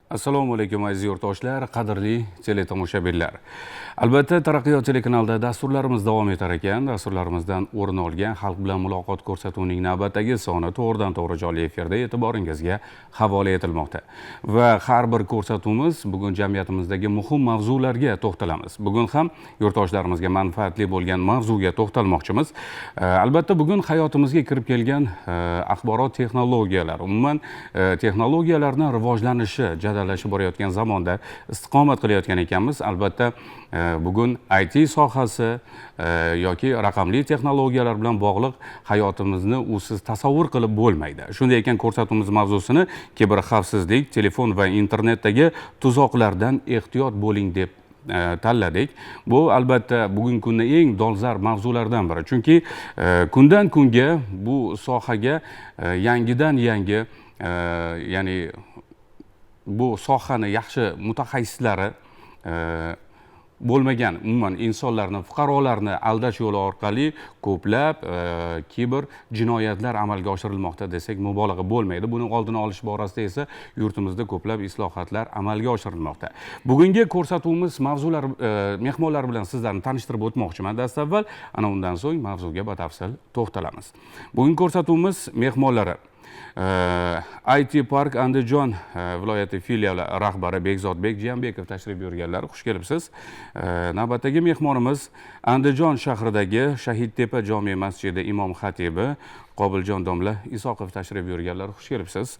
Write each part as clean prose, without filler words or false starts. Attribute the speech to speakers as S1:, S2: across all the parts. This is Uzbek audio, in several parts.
S1: Assalomu alaykum aziz yurtdoshlar, qadrli teletomoshabinlar. Albatta, Taraqqiyot telekanalida dasturlarimiz davom etar ekan. Dasturlarimizdan o'rin olgan Xalq bilan muloqot ko'rsatuvining navbatdagi soni to'g'ridan-to'g'ri jonli efirda e'tiboringizga havola etilmoqda. Va har bir ko'rsatuvimiz bugun jamiyatimizdagi muhim mavzularga to'xtalamiz. Bugun ham yurtdoshlarimizga manfaatli bo'lgan mavzuga to'xtalmoqchimiz. Albatta, bugun hayotimizga kirib kelgan axborot texnologiyalari, umuman texnologiyalarning rivojlanishi jadallashib borayotgan zamonda istiqomat qilayotgan ekanmiz. Albatta, bugun IT sohasi yoki raqamli texnologiyalar bilan bog'liq hayotimizni usiz tasavvur qilib bo'lmaydi. Shunday ekan, ko'rsatuvimiz mavzusini kiberxavfsizlik, telefon va internetdagi tuzoqlardan ehtiyot bo'ling deb tanladik. Bu albatta bugungi kunda eng dolzarb mavzulardan biri. Chunki kundan kunga bu sohaga yangidan yangi ya'ni bu sohani yaxshi mutaxassislari bo'lmagan umuman insonlarni, fuqarolarni aldash yo'li orqali ko'plab kiber jinoyatlar amalga oshirilmoqda desak mubolag'a bo'lmaydi. Buning oldini olish borasida esa yurtimizda ko'plab islohotlar amalga oshirilmoqda. Bugungi ko'rsatuvimiz mavzular mehmonlar bilan sizlarni tanishtirib o'tmoqchiman. Dastavval ana undan so'ng mavzuga batafsil to'xtalamiz. Bugungi ko'rsatuvimiz mehmonlari IT Park Andijon viloyati filiali rahbari Bekzodbek Jiyambekov tashrif buyurganlar. Xush kelibsiz. Navbatdagi mehmonimiz Andijon shahridagi Shahidtepa jome masjidi imom xatibi Qobiljon domla Isoqov tashrif buyurganlar. Xush kelibsiz.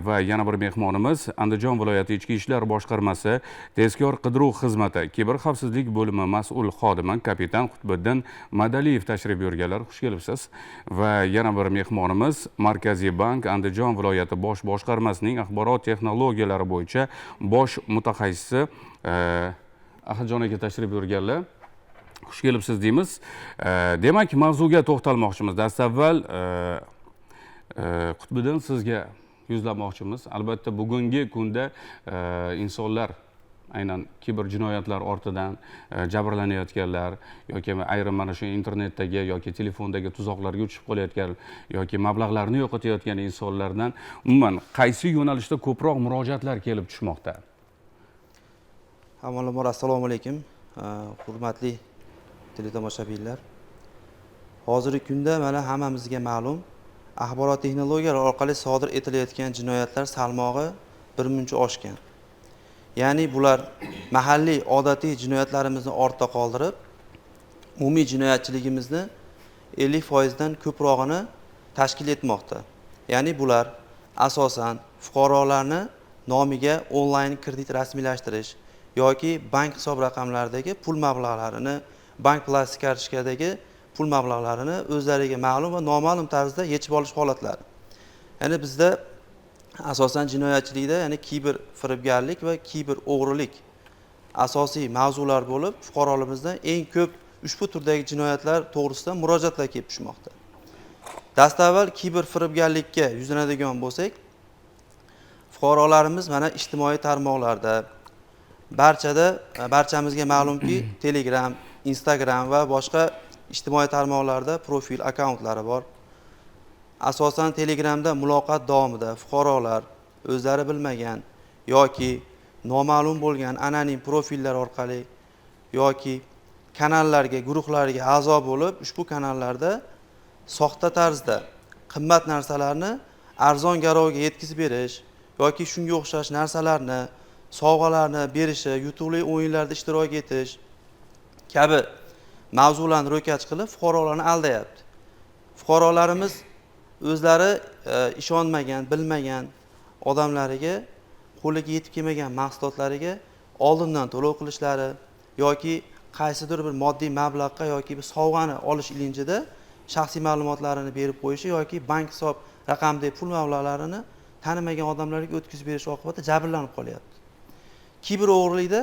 S1: Va yana bir mehmonimiz Andijon viloyati ichki ishlar boshqarmasi tezkor qidiruv xizmati kiberxavfsizlik bo'limi mas'ul xodimi kapitan Qutbiddin Madaliyev tashrif buyurganlar. Xush kelibsiz. Va yana bir mehmonimiz Markaziy bank Andijon viloyati bosh boshqarmasining axborot texnologiyalari bo'yicha bosh mutaxassisi Ahadjon aka tashrif buyurganlar. Xush kelibsiz deymiz. Demak, mavzuga to'xtalmoqchimiz. Dastavval Qutbiddin sizga yuzlamoqchimiz. Albatta, bugungi kunda insonlar aynan kiber jinoyatlar ortidan jabrlanayotganlar yoki ayrim mana shu internetdagi yoki telefondagi tuzoqlarga uchib qolayotgan yoki mablag'larni yo'qotayotgan insonlardan umuman qaysi yo'nalishda ko'proq murojaatlar kelib tushmoqda?
S2: Avvalambor assalomu alaykum, hurmatli teletomoshabinlar. Hozirgi kunda mana hammamizga ma'lum, axborot texnologiyalar orqali sodir etilayotgan jinoyatlar salmog'i birmuncha oshgan. Ya'ni bular mahalliy odatiy jinoyatlarimizni ortda qoldirib, umumiy jinoyatchiligimizni 50% dan ko'prog'ini tashkil etmoqda. Ya'ni bular asosan fuqarolarni nomiga onlayn kredit rasmiylashtirish yoki bank hisob raqamlaridagi pul mablag'larini, bank plastik kartochkadagi pul mablag'larini o'zlariga ma'lum va noma'lum tarzda yechib olish holatlari. Ya'ni bizda asosan jinoyatchilikda, ya'ni kiber firibgarlik va kiber o'g'rilik asosiy mavzular bo'lib, fuqarolarimizdan eng ko'p ushbu turdagi jinoyatlar to'g'risida murojaatlar kelib tushmoqda. Dastavval kiber firibgarlikka yuzlanadigan bo'lsak, fuqarolarimiz mana ijtimoiy tarmoqlarda barchamizga ma'lumki, Telegram, Instagram va boshqa ijtimoiy tarmoqlarda profil akkauntlari bor. Asosan Telegramda muloqot davomida fuqarolar o'zlari bilmagan yoki noma'lum bo'lgan anonim profillar orqali yoki kanallarga, guruhlarga a'zo bo'lib, ushbu kanallarda soxta tarzda qimmat narsalarni arzon garovga yetkazib berish yoki shunga o'xshash narsalarni, sovg'alarni berishi, yutuqli o'yinlarda ishtirok etish kabi mavzularni ro'kach qilib fuqarolarni aldayapti. Fuqarolarimiz o'zlari ishonmagan, bilmagan odamlariga qo'liga yetib kelmagan mahsulotlariga oldindan to'lov qilishlari yoki qaysidir bir moddiy mablag'ga yoki bir sovg'ani olish ilinjida shaxsiy ma'lumotlarini berib qo'yishi yoki bank hisob raqamidagi pul mablag'larini tanimagan odamlarga o'tkazib berish oqibatida jabrlanib qolyapti. Kiber o'g'rilikda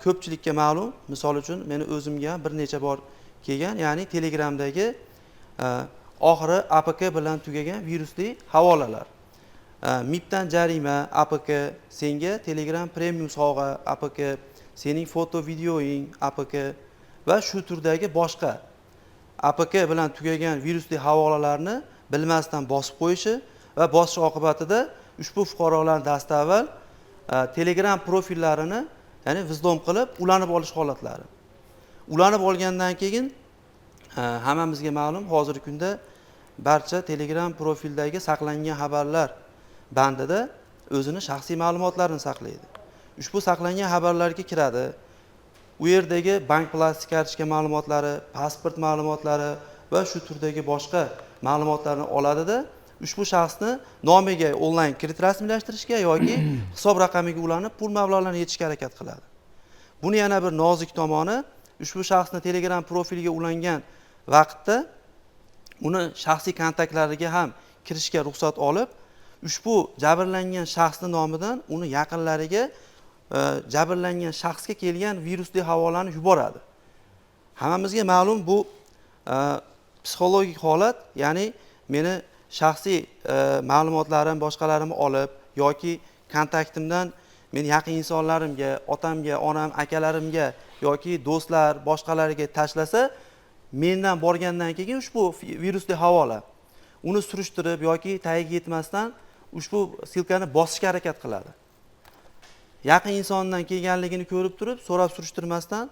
S2: ko'pchilikka ma'lum, misol uchun meni o'zimga bir necha bor kelgan, ya'ni Telegramdagi oxiri APK bilan tugagan virusli havolalar. MIPdan jarima APK, senga Telegram premium sovg'a APK, sening foto videoing APK va shu turdagi boshqa APK bilan tugagan virusli havolalarni bilmasdan bosib qo'yishi va bosish oqibatida ushbu fuqarolar dastavval Telegram profillarini ya'ni vizdom qilib ulanib olish holatlari. Ulanib olgandan keyin hammamizga ma'lum hozirgi kunda barcha Telegram profildagi saqlangan xabarlar bandida o'zini shaxsiy ma'lumotlarini saqlaydi. Ushbu saqlangan xabarlarga kiradi. U yerdagi bank plastik kartochka ma'lumotlari, pasport ma'lumotlari va shu turdagi boshqa ma'lumotlarni oladida ushbu shaxsni nomiga onlayn kredit rasmiylashtirishga yoki hisob raqamiga ulanib pul mablag'larini yechishga harakat qiladi. Buni yana bir nozik tomoni, ushbu shaxsni Telegram profiliga ulangan vaqtda uni shaxsiy kontaktlariga ham kirishga ruxsat olib, ushbu jabrlangan shaxsning nomidan uni yaqinlariga jabrlangan shaxsga kelgan virusli havolani yuboradi. Hammamizga ma'lum bu psixologik holat, ya'ni meni shaxsiy ma'lumotlarim, boshqalarimni olib yoki kontaktimdan men yaqin insonlarimga, otamga, onam, akalarimga yoki do'stlar, boshqalariga tashlasa, mendan borgandan keyin ushbu virusli havola uni surishtirib yoki tagiga yetmasdan ushbu silkani bosishga harakat qiladi. Yaqin insondan kelganligini ko'rib turib, so'rab surishtirmasdan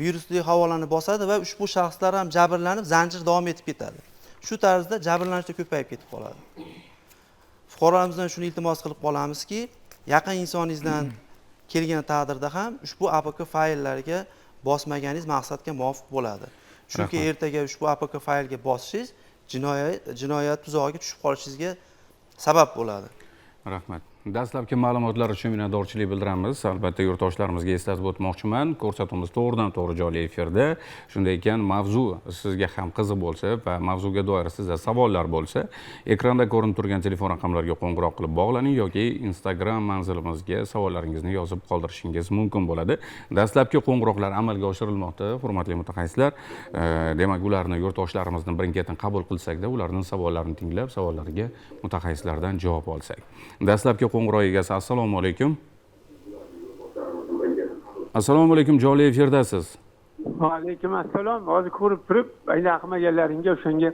S2: virusli havolani bosadi va ushbu shaxslar ham jabrlanib, zanjir davom etib ketadi. Shu tarzda jabrlanishlar ko'payib ketib qoladi. Fuqarolarimizdan shuni iltimos qilib qolamizki, yaqin insoningizdan kelgan taqdirda ham ushbu APK fayllarga bosmaganingiz maqsadga muvofiq bo'ladi. Chunki ertaga ushbu APK faylga bosishingiz jinoyat tuzog'iga tushib qolishingizga sabab bo'ladi.
S1: Rahmat. Dastlabki ma'lumotlar uchun minnatdorchilik bildiramiz. Albatta yurtdoshlarimizga eslatib o'tmoqchiman, ko'rsatuvimiz to'g'ridan-to'g'ri jonli efirda. Shunday ekan, mavzu sizga ham qiziq bo'lsa va mavzuga doir sizda savollar bo'lsa, ekranda ko'rinib turgan telefon raqamlariga qo'ng'iroq qilib bog'laning yoki Instagram manzilimizga savollaringizni yozib qoldirishingiz mumkin bo'ladi. Dastlabki qo'ng'iroqlar amalga oshirilmoqda, hurmatli mutaxassislar. Demak, ularni yurtdoshlarimizning birin-ketin qabul qilsak-da, ularning savollarini tinglab, savollariga mutaxassislardan javob olsak. Dastlabki qo'ng'iroq egasi, assalomu alaykum. Assalomu alaykum, jonli efirdasiz.
S3: Va alaykum assalom. Hozir ko'rib turib, aynan qilmaganlaringga o'shanga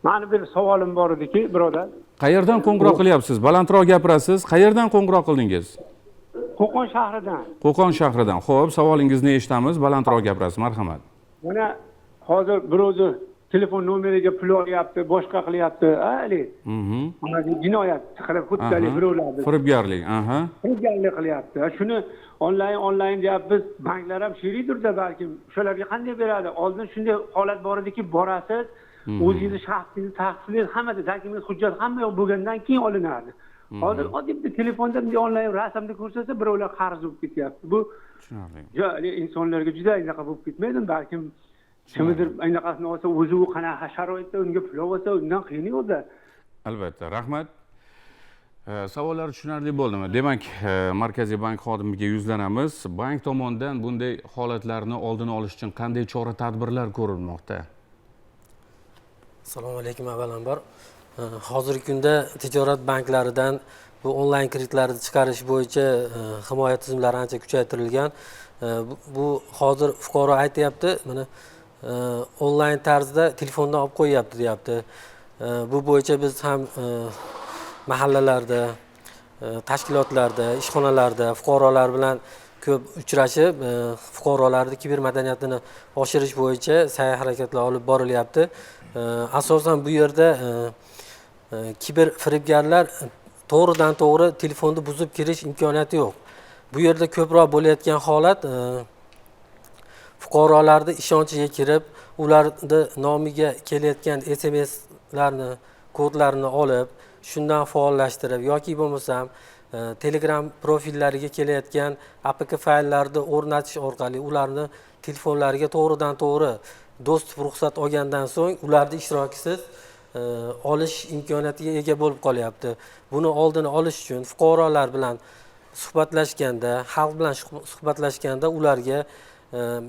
S3: meni bir savolim bor ediki, birodar.
S1: Qayerdan qo'ng'iroq qilyapsiz? Balandroq gapirasiz. Qayerdan qo'ng'iroq qildingiz?
S3: Qo'qon shahridan.
S1: Qo'qon shahridan. Xo'p, savolingizni eshitamiz. Balandroq gapirasiz, marhamat.
S3: Mana hozir birovni telefon nomeriga pul olyapti, boshqa qilyapti. Ali. Mana jinoyat chiqarib xuddalik birovlarni.
S1: Firibgarlik,
S3: Firibgarlik qilyapti. Shuni onlayn deyapmiz. Banklar ham sheridirda balkim. O'shalarga qanday beradi? Oldin shunday holat bor ediki, borasiz, o'zingizni shaxsingizni tasdiqlaysiz, hammada dokument, hujjat hamma yo'q bo'lgandan keyin olinadi. Hozir oddiy telefonda bunday onlayn rasmni ko'rsatsa, birovlar qarz bo'lib ketyapti. Bu tushunarli. Insonlarga juda anaqa bo'lib ketmaydi, balkim kimdir anaqasini olsa, o'zi u qanaqa sharoitda unga pul olsa, undan qiyin yo'qda.
S1: Albatta, rahmat. Savollar tushunarli bo'ldimi? Demak, Markaziy bank xodimiga yuzlanamiz. Bank tomonidan bunday holatlarni oldini olish uchun qanday chora-tadbirlar ko'rilmoqda?
S4: Assalomu alaykum avvalambor. Hozirgi kunda tijorat banklaridan bu onlayn kreditlarni chiqarish bo'yicha himoya tizimlari ancha kuchaytirilgan. Bu hozir fuqaro aytayapti, mana onlayn tarzda telefondan olib qo'yapti, deyapti. Bu bo'yicha biz ham mahallalarda, tashkilotlarda, ishxonalarda fuqarolar bilan ko'p uchrashib, fuqarolarning kiber madaniyatini oshirish bo'yicha sa'y-harakatlar olib borilyapti. Asosan bu yerda kiber firibgarlar to'g'ridan-to'g'ri telefonni buzib kirish imkoniyati yo'q. Bu yerda ko'proq bo'layotgan holat fuqarolarning ishonchiga kirib, ularning nomiga kelayotgan SMSlarni, kodlarini olib, shundan faollashtirib yoki bo'lmasam Telegram profillariga kelayotgan APK fayllarni o'rnatish orqali ularni telefonlariga to'g'ridan-to'g'ri dostуп ruxsat olgandan so'ng ularning ishtirokisiz olish imkoniyatiga ega bo'lib qolyapti. Buni oldini olish uchun fuqarolar bilan suhbatlashganda, xalq bilan suhbatlashganda ularga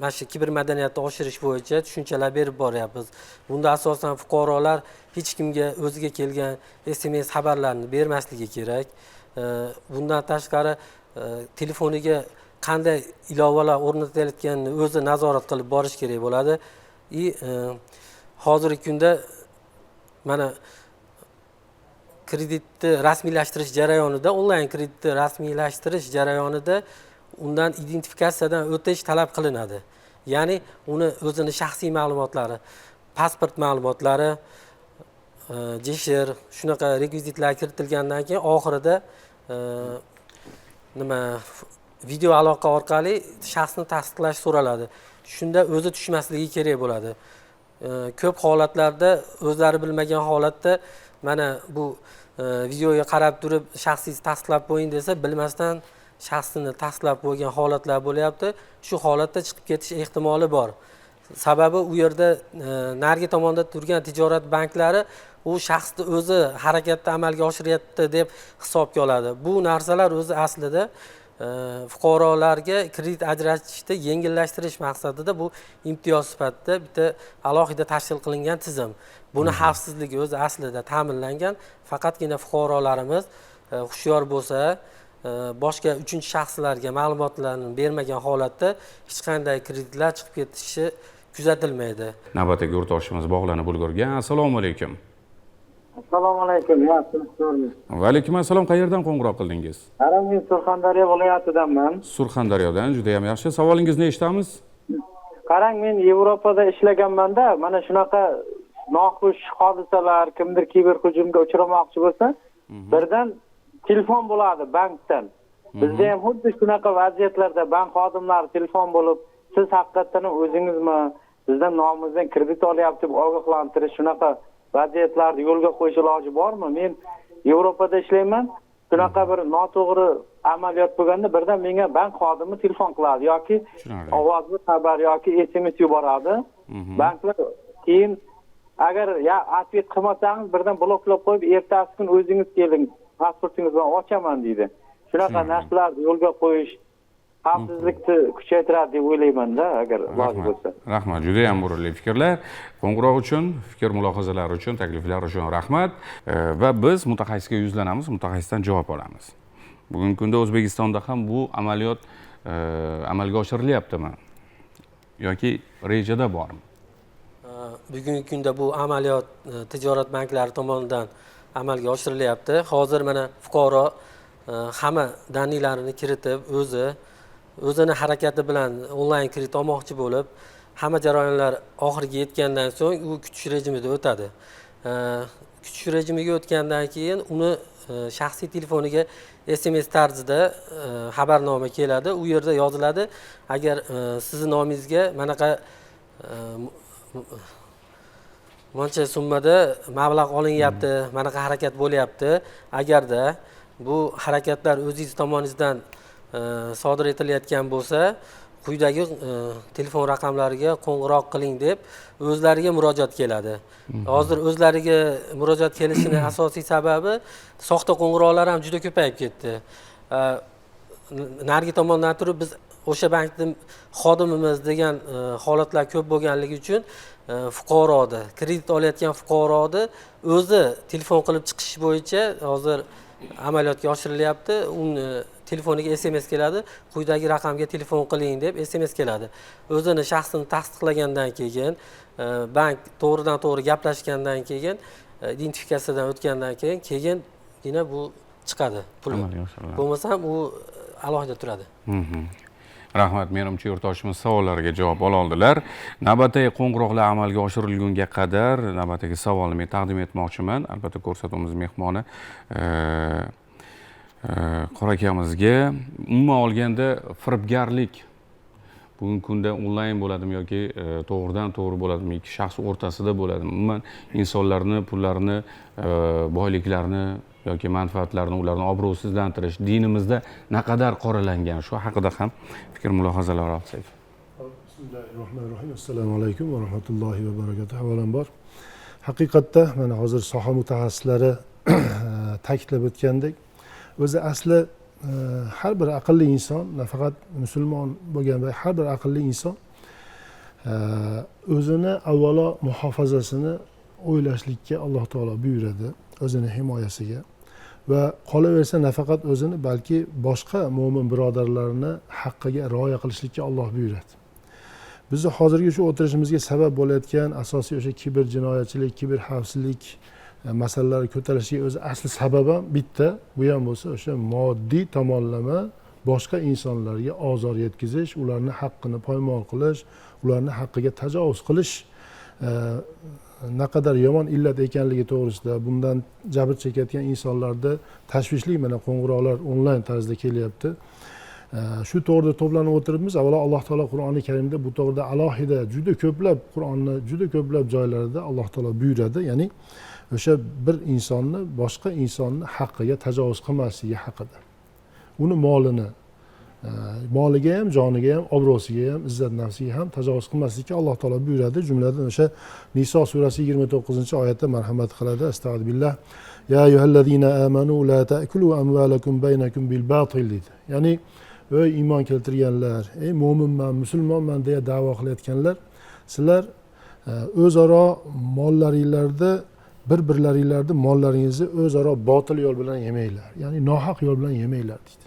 S4: mana shu kiber madaniyatni oshirish bo'yicha tushunchalar berib boryapmiz. Bunda asosan fuqarolar hech kimga o'ziga kelgan SMS xabarlarni bermasligi kerak. Bundan tashqari telefoniga qanday ilovalar o'rnatilayotganini o'zi nazorat qilib borish kerak bo'ladi. Hozirgi kunda mana kreditni rasmiylashtirish jarayonida, onlayn kreditni rasmiylashtirish jarayonida undan identifikatsiyadan o'tish talab qilinadi. Ya'ni uni o'zini shaxsiy ma'lumotlari, pasport ma'lumotlari, jishir, shunaqa rekvizitlar kiritilgandan keyin oxirida video aloqa orqali shaxsni tasdiqlash so'raladi. Shunda o'zi tushmasligi kerak bo'ladi. Ko'p holatlarda o'zlari bilmagan holatda mana bu videoga qarab turib shaxsingizni tasdiqlab qo'ying desa, bilmasdan shaxsini tasdiqlab qo'ygan holatlar bo'lyapti. Shu holatda chiqib ketish ehtimoli bor. Sababi u yerda narigi tomonda turgan tijorat banklari u shaxsni o'zi harakatda amalga oshiryapti deb hisobga oladi. Bu narsalar o'zi aslida fuqarolarga kredit ajratishni yengillashtirish maqsadida bu imtiyoz sifatida bitta alohida tashkil qilingan tizim. Buni xavfsizligi o'zi aslida ta'minlangan. Faqatgina fuqarolarimiz hushyor bo'lsa, boshqa uchinchi shaxslarga ma'lumotlarni bermagan holatda hech qanday kreditlar chiqib ketishi kuzatilmaydi.
S1: Navbatdagi yurtdoshimiz bog'lanib ulgurgan. Assalomu alaykum.
S5: Assalomu alaykum. Yaxshimisiz?
S1: Va alaykum assalom. Qayerdan qo'ng'iroq qildingiz?
S5: Men Surxondaryo viloyatidanman.
S1: Surxondaryodan. Juda ham yaxshi. Savolingizni eshitamiz.
S5: Qarang, men Yevropada ishlaganman-da, mana shunaqa noxush hodisalar, kimdir kiberhujumga uchramoqchi bo'lsa, birdan telefon bo'ladi bankdan. Bizda ham xuddi shunaqa vaziyatlarda bank xodimlari telefon bo'lib, siz haqiqatan o'zingizmi, bizdan nomimizdan kredit olyapti deb ogohlantirish, shunaqa vaziyatlarni yo'lga qo'yish iloji bormi? Men Yevropada ishlayman. Shunaqa bir noto'g'ri amaliyot bo'lganda birdan menga bank xodimi telefon qiladi yoki ovozli xabar yoki SMS yuboradi. Banklar keyin agar atvet qilmasangiz birdan bloklab qo'yib, ertasi kun o'zingiz keling, pasportingiz bilan ochaman deydi. Shunaqa narsalarni yo'lga qo'yish xavfsizlikni kuchaytiradi deb o'ylayman-da, agar iloji bo'lsa.
S1: Rahmat, juda ham o'rinli fikrlar. Qo'ng'iroq uchun, fikr mulohazalar uchun, takliflar uchun rahmat. Va biz mutaxassisga yuzlanamiz, mutaxassisdan javob olamiz. Bugungi kunda O'zbekistonda ham bu amaliyot amalga oshirilyaptimi yoki rejada bormi?
S4: Bugungi kunda bu amaliyot tijorat banklari tomonidan amalga oshirilyapti. Hozir mana fuqaro hamma daniylarini kiritib, o'zini harakati bilan onlayn kredit olmoqchi bo'lib, hamma jarayonlar oxiriga yetgandan so'ng u kutish rejimida o'tadi. Kutish rejimiga o'tgandan keyin uni shaxsiy telefoniga SMS tarzida xabarnoma keladi. U yerda yoziladi, agar sizning nomingizga manaqa buncha summada mablag' olinyapti, manaqa harakat bo'lyapti. Agarda bu harakatlar o'zingiz tomoningizdan sodir etilayotgan bo'lsa, quyidagi telefon raqamlariga qo'ng'iroq qiling deb o'zlariga murojaat keladi. Hozir o'zlariga murojaat kelishining asosiy sababi soxta qo'ng'iroqlar ham juda ko'payib ketdi. Narigi tomondan turib biz o'sha bankning xodimimiz degan holatlar ko'p bo'lganligi uchun fuqaroni, kredit olayotgan fuqaroni o'zi telefon qilib chiqish bo'yicha hozir amaliyotga oshirilyapti. Uni telefoniga SMS keladi, quyidagi raqamga telefon qiling deb SMS keladi. O'zini shaxsini tasdiqlagandan keyin, bank to'g'ridan to'g'ri gaplashgandan keyin, identifikatsiyadan o'tgandan keyingina bu chiqadi pul. Bo'lmasam u alohida turadi.
S1: Rahmat, menimcha yurtdoshimiz savollariga javob ola oldilar. Navbatdagi qo'ng'iroqlar amalga oshirilgunga qadar navbatdagi savolni men taqdim etmoqchiman. Albatta ko'rsatuvimiz mehmoni Qora akamizga umuman olganda firibgarlik bugungi kunda onlayn bo'ladimi yoki to'g'ridan to'g'ri bo'ladimi, ikki shaxs o'rtasida bo'ladimi? Umuman insonlarni, pullarini, boyliklarini yoki manfaatlarini, ularni obro'sizlantirish dinimizda naqadar qoralangan, shu haqida ham fikr mulohazalar olsak.
S6: Bismillahirrohmanirrohim. Assalomu alaykum va rahmatullohi va barakatuh. Avvalambor haqiqatda mana hozir soha mutaxassislari ta'kidlab o'tgandek, o'zi asli har bir aqlli inson, nafaqat musulmon bo'lgan va har bir aqlli inson o'zini avvalo muhofazasini o'ylashlikka Alloh taolo buyuradi, o'zini himoyasiga va qolaversa nafaqat o'zini, balki boshqa mo'min birodarlarini haqqiga rioya qilishlikka Alloh buyuradi. Bizni hozirgi shu o'tirishimizga sabab bo'layotgan asosiy o'sha kiber jinoyatchilik, kiber xavfsizlik masalalar ko'tarilishiga o'zi asli sabab ham bitta, bu ham bo'lsa o'sha moddiy tomonlama boshqa insonlarga ozor yetkazish, ularni haqqini poymol qilish, ularni haqqiga tajovuz qilish naqadar yomon illat ekanligi to'g'risida, bundan jabr chekayotgan insonlarda tashvishli mana qo'ng'iroqlar onlayn tarzda kelyapti. Shu to'g'rida to'planib o'tiribmiz. Avvalo Alloh taolo Qur'oni Karimda bu to'g'rida alohida juda ko'plab Qur'onni juda ko'plab joylarida Alloh taolo buyuradi, ya'ni o'sha bir insonni boshqa insonni haqqiga tajovuz qilmasligi haqida. Uni moliga ham, joniga ham, obro'siga ham, izzat nafsiga ham tajovuz qilmaslikka Alloh taolo buyuradi. Jumladan o'sha Niso surasi 29-oyatda marhamat qiladi. Astag'firullah. Ya ayyuhallazina amanu la ta'kulu amwalakum baynakum bil batil deydi. Ya'ni ey iymon keltirganlar, ey mo'minman, musulmonman deya da'vo qilayotganlar, sizlar o'zaro mollaringlarda bir-birlaringlarni mollaringizni o'zaro botil yo'l bilan yemanglar. Ya'ni nohaq yo'l bilan yemanglar deydi.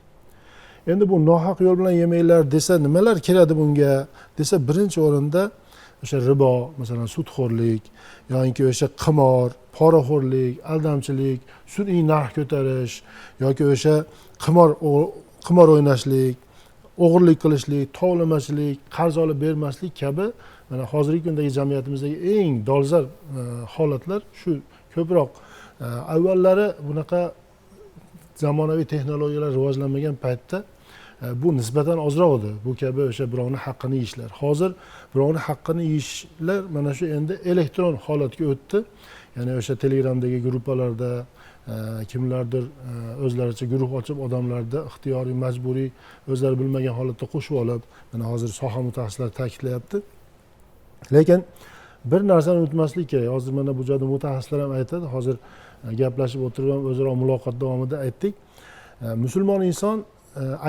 S6: Endi bu nohaq yo'l bilan yemanglar desa nimalar kiradi bunga? Desa birinchi o'rinda o'sha ribo, masalan sudxo'rlik, yoki o'sha qimor, poraxo'rlik, aldamchilik, sun'iy narx ko'tarish yoki o'sha qimor o'ynashlik, o'g'irlik qilishlik, tovlamachilik, qarz olib bermaslik kabi mana hozirgi kundagi jamiyatimizdagi eng dolzarb holatlar shu. Ko'proq avvallari bunaqa zamonaviy texnologiyalar rivojlanmagan paytda bu nisbatan ozroq edi. Bu kabi o'sha birovni haqqini yeyishlar. Hozir birovni haqqini yeyishlar mana shu endi elektron holatga o'tdi. Ya'ni o'sha Telegramdagi gruppalarda kimlardir o'zlaricha guruh ochib odamlarni ixtiyoriy, majburiy, o'zlari bilmagan holatda qo'shib olib, mana hozir soha mutaxassislari ta'kidlayapti. Lekin bir narsani unutmaslik kerak. Hozir mana bu joyda mutaxassislar ham aytadi. Hozir gaplashib o'tirib ham o'zaro muloqot davomida aytdik. Musulmon inson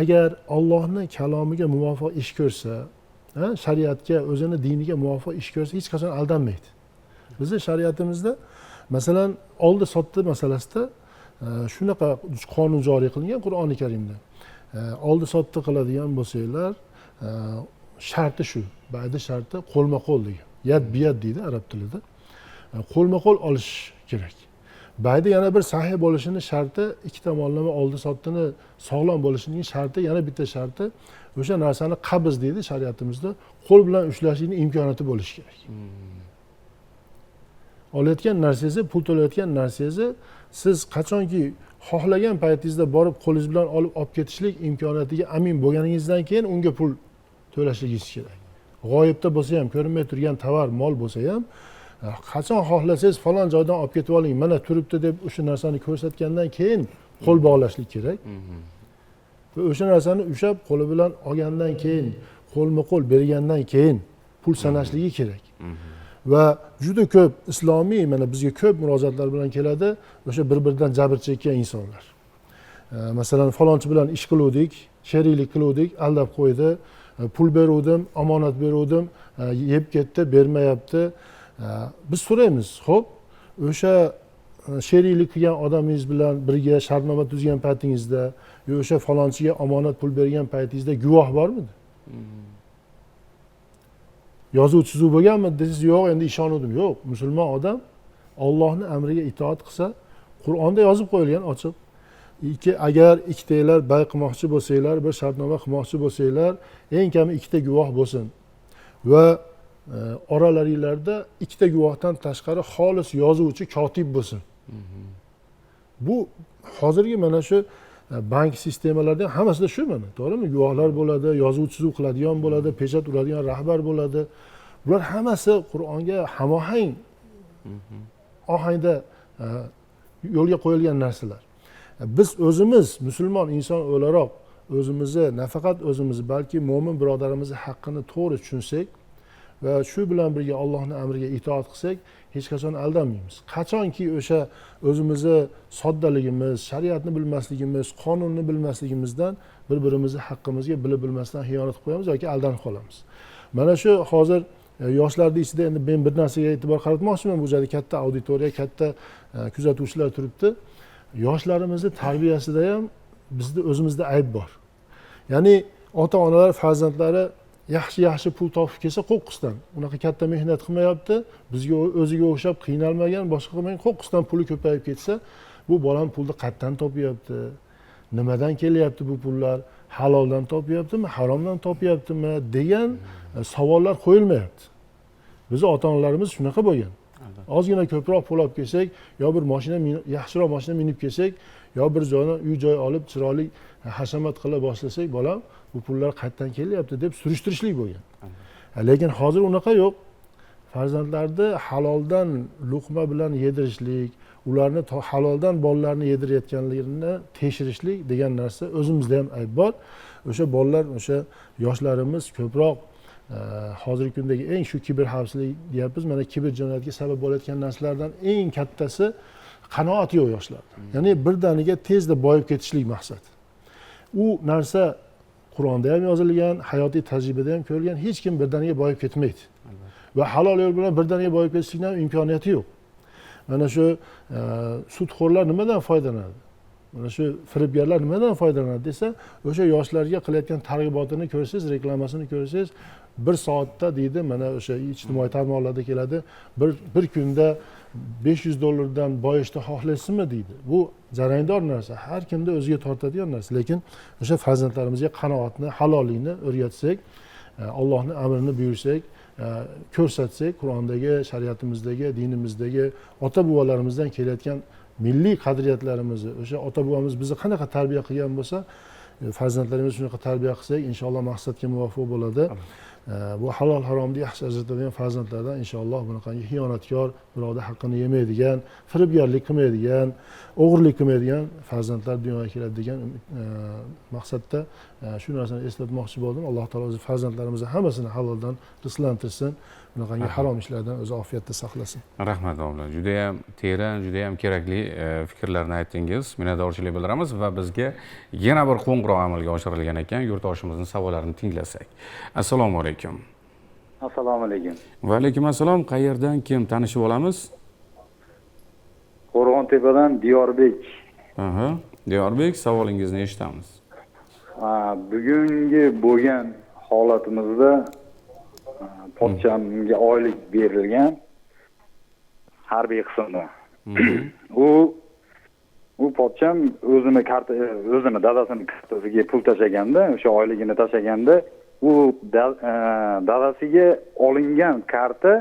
S6: agar Allohning kalomiga muvofiq ish ko'rsa, shariatga, o'zini diniga muvofiq ish ko'rsa, hech qachon aldanmaydi. Bizning shariatimizda masalan oldi sotdi masalasida shunaqa qonun joriy qilingan Qur'oni Karimda. Oldi sotdi qiladigan bo'lsanglar, sharti shu. Ba'zi sharti qo'lma-qo'l degan. Yad biyad deydi arab tilida. Qo'lma-qo'l olish kerak. Bayda yana bir sahih bo'lishini sharti, ikki tomonlama oldi sotdini sog'lom bo'lishining sharti, yana bitta sharti o'sha narsani qabz deydi shariatimizda, qo'l bilan ushlashning imkoniyati bo'lishi kerak. Olayotgan narsangizni, pul to'layotgan narsangizni siz qachonki xohlagan paytingizda borib qo'lingiz bilan olib ketishlik imkoniyatiga amin bo'lganingizdan keyin unga pul to'lashligingiz kerak. G'oyibda bo'lsa ham, ko'rinmay turgan tovar, mol bo'lsa ham qachon xohlasangiz falon joydan olib ketib oling, mana turibdi deb o'sha narsani ko'rsatgandan keyin qo'l bog'lashlik kerak. Va o'sha narsani ushab qo'li bilan olgandan keyin, qo'lma-qo'l bergandan keyin pul sanashligi kerak. Va juda ko'p islomiy mana bizga ko'p murojaatlar bilan keladi o'sha bir-biridan jabr chekkan insonlar. Masalan falonchi bilan ish qiluvdik, sheriklik qiluvdik, aldab qo'ydi, pul beruvdim, omonat beruvdim, yeb ketdi, bermayapti. Biz so'raymiz, xo'p, o'sha sheriklik qilgan odamingiz bilan birga shartnoma tuzgan paytingizda, o'sha falonchiga omonat pul bergan paytingizda guvoh bormidi? Yozuv chizuv bo'lganmi desiz, yo'q, endi ishondim. Yo'q, musulmon odam Allohning amriga itoat qilsa, Qur'onda yozib qo'yilgan ochiq. Agar ikkitalar bay qilmoqchi bo'lsanglar, bir shartnoma qilmoqchi bo'lsanglar, eng kami ikkita guvoh bo'lsin. Va oralaringlarda ikkita guvohdan tashqari xolis yozuvchi kotib bo'lsin. Bu hozirgi mana shu bank sistemalarida hammasida shu mana, to'g'rimi? Guvohlar bo'ladi, yozuv chizuv qiladigan bo'ladi, pechat uradigan rahbar bo'ladi. Bular hammasi Qur'onga hamohang ohangda yo'lga qo'yilgan narsalar. Biz o'zimiz musulmon inson o'laroq o'zimizni, nafaqat o'zimizni, balki mo'min birodarimizni haqqini to'g'ri tushunsak va shu bilan birga Allohning amriga itoat qilsak, hech qachon aldanmaymiz. Qachonki o'sha o'zimizni soddaligimiz, shariatni bilmasligimiz, qonunni bilmasligimizdan bir-birimizni haqqimizga bilib bilmasdan xiyonat qilib qo'yamiz yoki aldanib qolamiz. Mana shu hozir yoshlarning ichida endi men bir narsaga e'tibor qaratmoqchiman. Bu joyda katta auditoriya, katta kuzatuvchilar turibdi. Yoshlarimizni tarbiyasida ham bizda o'zimizda ayb bor. Ya'ni ota-onalar farzandlari yaxshi pul topib kelsa qo'qqisdan unaqa katta mehnat qilmayapti, bizga o'ziga o'xshab qiynalmagan, boshqa qilmagan, qo'qqisdan puli ko'payib ketsa, bu bolam pulni qayerdan topyapti, nimadan kelyapti bu pullar, haloldan topyaptimi, haromdan topyaptimi degan savollar qo'yilmayapti. Bizni ota-onalarimiz shunaqa bo'lgan. Ozgina ko'proq pul olib kelsak, yo bir mashina yaxshiroq mashina minib kelsak, yo bir joydan uy-joy olib chiroyli hashamat qila boshlasak, bolam bu pullar qayerdan kelyapti deb surishtirishlik bo'lgan. Lekin hozir unaqa yo'q. Farzandlarni haloldan luqma bilan yedirishlik, ularni haloldan bolalarni yedirayotganlarini tekshirishlik degan narsa o'zimizda ham ayb bor. O'sha bolalar, o'sha yoshlarimiz ko'proq hozirgi kundagi eng shu kiber xavfsizlik deyapmiz. Mana kiber jinoyatga sabab bo'layotgan narsalardan eng kattasi qanoat yo'q yoshlarda. Ya'ni birdaniga tezda boyib ketishlik maqsad. U narsa Qur'onda ham yozilgan, hayotiy tajribada ham ko'rilgan, hech kim birdaniga boyib ketmaydi. Va halol yo'l bilan birdaniga boyib ketishlikning imkoniyati yo'q. Mana shu sudxo'rlar nimadan foydalanadi? Mana shu firibgarlar nimadan foydalanadi desa, o'sha yoshlarga qilayotgan targ'ibotini ko'rsangiz, reklamasini ko'rsangiz, bir soatda deydi, mana o'sha ijtimoiy tarmoqlarda keladi, bir kunda $500 boyishni xohlaysizmi deydi. Bu jarangdor narsa, har kimda o'ziga tortadigan narsa, lekin o'sha farzandlarimizga qanoatni, halollikni o'rgatsak, Allohning amrini buyursak, ko'rsatsak, Qur'ondagi, shariatimizdagi, dinimizdagi ota-bobolarimizdan kelayotgan milliy qadriyatlarimizni, o'sha ota-bobomiz bizni qanaqa tarbiya qilgan bo'lsa, farzandlarimiz shunaqa tarbiya qilsak, inshaalloh maqsadga muvofiq bo'ladi. Bu halol haromni yaxshi ajratadigan farzandlardan inshaalloh bunaqangi xiyonatkor, birovning haqqini yemaydigan, firibgarlik qilmaydigan, o'g'irlik qilmaydigan farzandlar dunyoga keladi degan maqsadda shu narsani eslatmoqchi bo'ldim. Alloh taolo o'z farzandlarimizni hammasini haloldan rizqlantirsin, bunaqangi harom ishlardan o'zi ofiyatda saqlasin.
S1: Rahmat domla, juda ham teran, juda ham kerakli fikrlarni aytdingiz. Minnatdorchilik bildiramiz va bizga yana bir qo'ng'iroq amalga oshirilgan ekan, yurtdoshimizning savollarini tinglasak. Assalomu alaykum.
S7: Assalomu alaykum.
S1: Va alaykum assalom. Qayerdan kim tanishib olamiz?
S7: Qo'rg'ontepadan Diyorbek.
S1: Diyorbek, savolingizni eshitamiz.
S7: Bugungi bo'lgan holatimizda pochchamga oylik berilgan harbiy qismda. U pochcham o'zini dadasining kartasiga pul tashaganda, o'sha oyligini tashaganda, u dadasiga olingan karta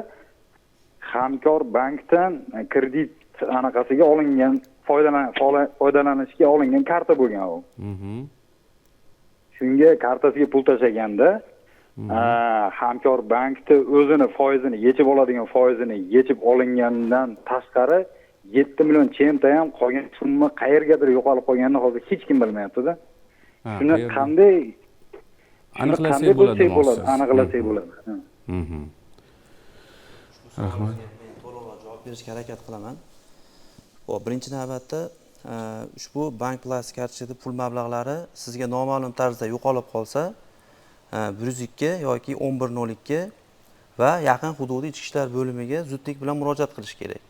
S7: Hamkor bankdan kredit anaqasiga olingan, foydalanishga olingan karta bo'lgan u. Shunga kartasiga pul tashaganda Hamkor bankda o'zini foizini yechib oladigan foizini yechib olingandan tashqari 7 million chenta ham qolgan summa qayergadir yo'qolib qolganini hozir hech kim bilmayapti-da. Shuni qanday
S1: aniqlasak bo'ladi?
S7: Aniqlasak bo'ladi.
S1: Rahmat.
S2: Men to'liqroq javob berishga harakat qilaman. Xo'p, birinchi navbatda ushbu bank plastik kartochkada pul mablag'lari sizga noma'lum tarzda yo'qolib qolsa, 102 yoki 1102 va yaqin hududiy ichki ishlar bo'limiga zudlik bilan murojaat qilish kerak.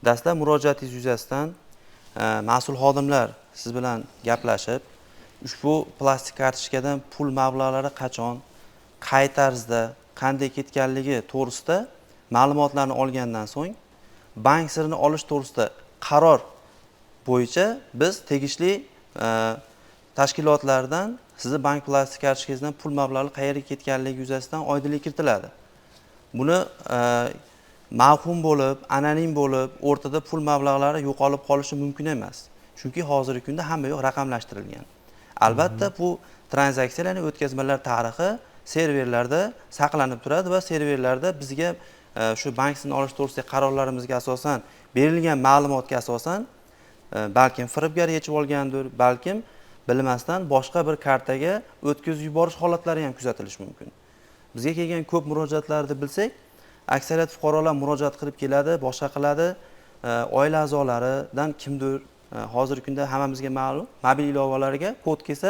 S2: Dastlab murojaatingiz yuzasidan mas'ul xodimlar siz bilan gaplashib, ushbu plastik kartochkadan pul mablag'lari qachon, qay tarzda, qanday ketganligi to'g'risida ma'lumotlarni olgandan so'ng, bank sirini olish to'g'risida qaror bo'yicha biz tegishli tashkilotlardan sizni bank plastik kartochkangizdan pul mablag'lari qayerga ketganligi yuzasidan oydinlik kiritiladi. Buni mavhum bo'lib, anonim bo'lib, o'rtada pul mablag'lari yo'qolib qolishi mumkin emas. Chunki hozirgi kunda hamma yoq raqamlashtirilgan. Albatta bu tranzaksiyalarning o'tkazmalar tarixi serverlarda saqlanib turadi va serverlarda bizga shu bank sirini olish to'g'risidagi qarorlarimizga asosan berilgan ma'lumotga asosan balkim firibgar yechib olgandir, balkim bilmasdan boshqa bir kartaga o'tkazib yuborish holatlari ham kuzatilishi mumkin. Bizga kelgan ko'p murojaatlarni bilsak, aksariyat fuqarolar murojaat qilib keladi, boshqa qiladi, oila a'zolaridan kimdir hozirgi kunda hammamizga ma'lum, mobil ilovalariga kod kelsa,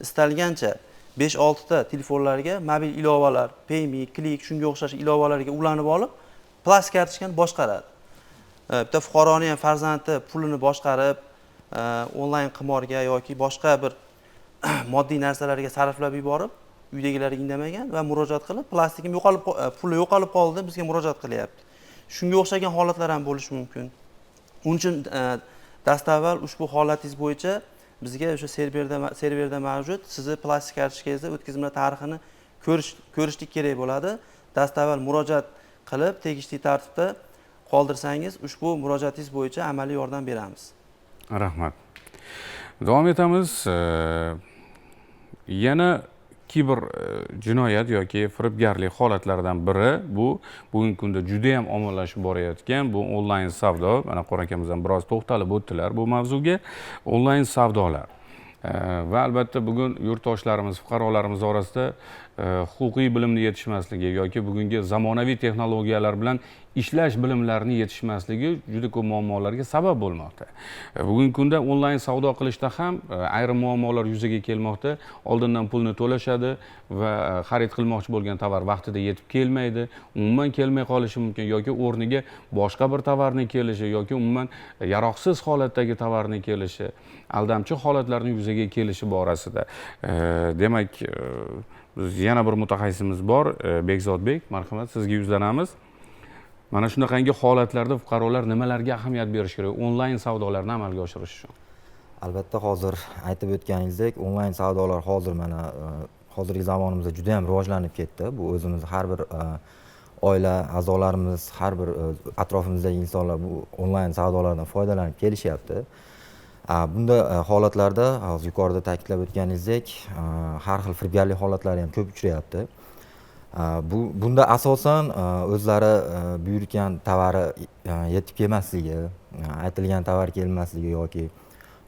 S2: istalgancha 5-6 ta telefonlarga mobil ilovalar, Payme, Click shunga o'xshash ilovalarga ulanib olib, plastik kartochkani boshqaradi. Bitta fuqaroning ham farzandi pulini boshqarib, onlayn qimorga yoki boshqa bir moddiy narsalarga sarflab yuborib, uydagilar indamagan va murojaat qilib, plastikim yo'qolib, puli yo'qolib qoldi, bizga murojaat qilyapti. Shunga o'xshagan holatlar ham bo'lishi mumkin. Uning uchun dastavval ushbu holatingiz bo'yicha bizga o'sha serverda mavjud sizni plastik kartochkangizni o'tkazma tarixini ko'rishlik kerak bo'ladi. Dastavval murojaat qilib, tegishli tartibda qoldirsangiz, ushbu murojaatingiz bo'yicha amaliy yordam beramiz.
S1: Rahmat. Davom etamiz. Yana kiber jinoyat yoki firibgarlik holatlaridan biri bu bugungi kunda juda ham ommalashib borayotgan bu onlayn savdo. Mana Qora akamiz ham biroz to'xtalib o'tdilar bu mavzuga. Onlayn savdolar. Va albatta bugun yurtdoshlarimiz, fuqarolarimiz orasida huquqiy bilimni yetishmasligi yoki bugungi zamonaviy texnologiyalar bilan ishlash bilimlarini yetishmasligi juda ko'p muammolarga sabab bo'lmoqda. Bugungi kunda onlayn savdo qilishda ham ayrim muammolar yuzaga kelmoqda. Oldindan pulni to'lashadi va xarid qilmoqchi bo'lgan tovar vaqtida yetib kelmaydi, umuman kelmay qolishi mumkin yoki o'rniga boshqa bir tovarning kelishi yoki umuman yaroqsiz holatdagi tovarning kelishi, aldamchi holatlarning yuzaga kelishi borasida. Demak, biz yana bir mutaxassisimiz bor, Bekzodbek, marhamat, sizga yuzlanamiz. Mana shunaqangi holatlarda fuqarolar nimalarga ahamiyat berish kerak onlayn savdolarni amalga oshirish uchun?
S8: Albatta, hozir aytib o'tganingizdek, onlayn savdolar hozir mana hozirgi zamonimizda juda ham rivojlanib ketdi. Bu o'zimiz har bir oila a'zolarimiz, har bir atrofimizdagi insonlar bu onlayn savdolardan foydalanib kelishyapti. Bunda holatlarda hozir yuqorida ta'kidlab o'tganingizdek, har xil firibgarlik holatlari ham ko'p uchrayapti. Bunda asosan o'zlari buyurgan tovari yetib kelmasligi, aytilgan tovar kelmasligi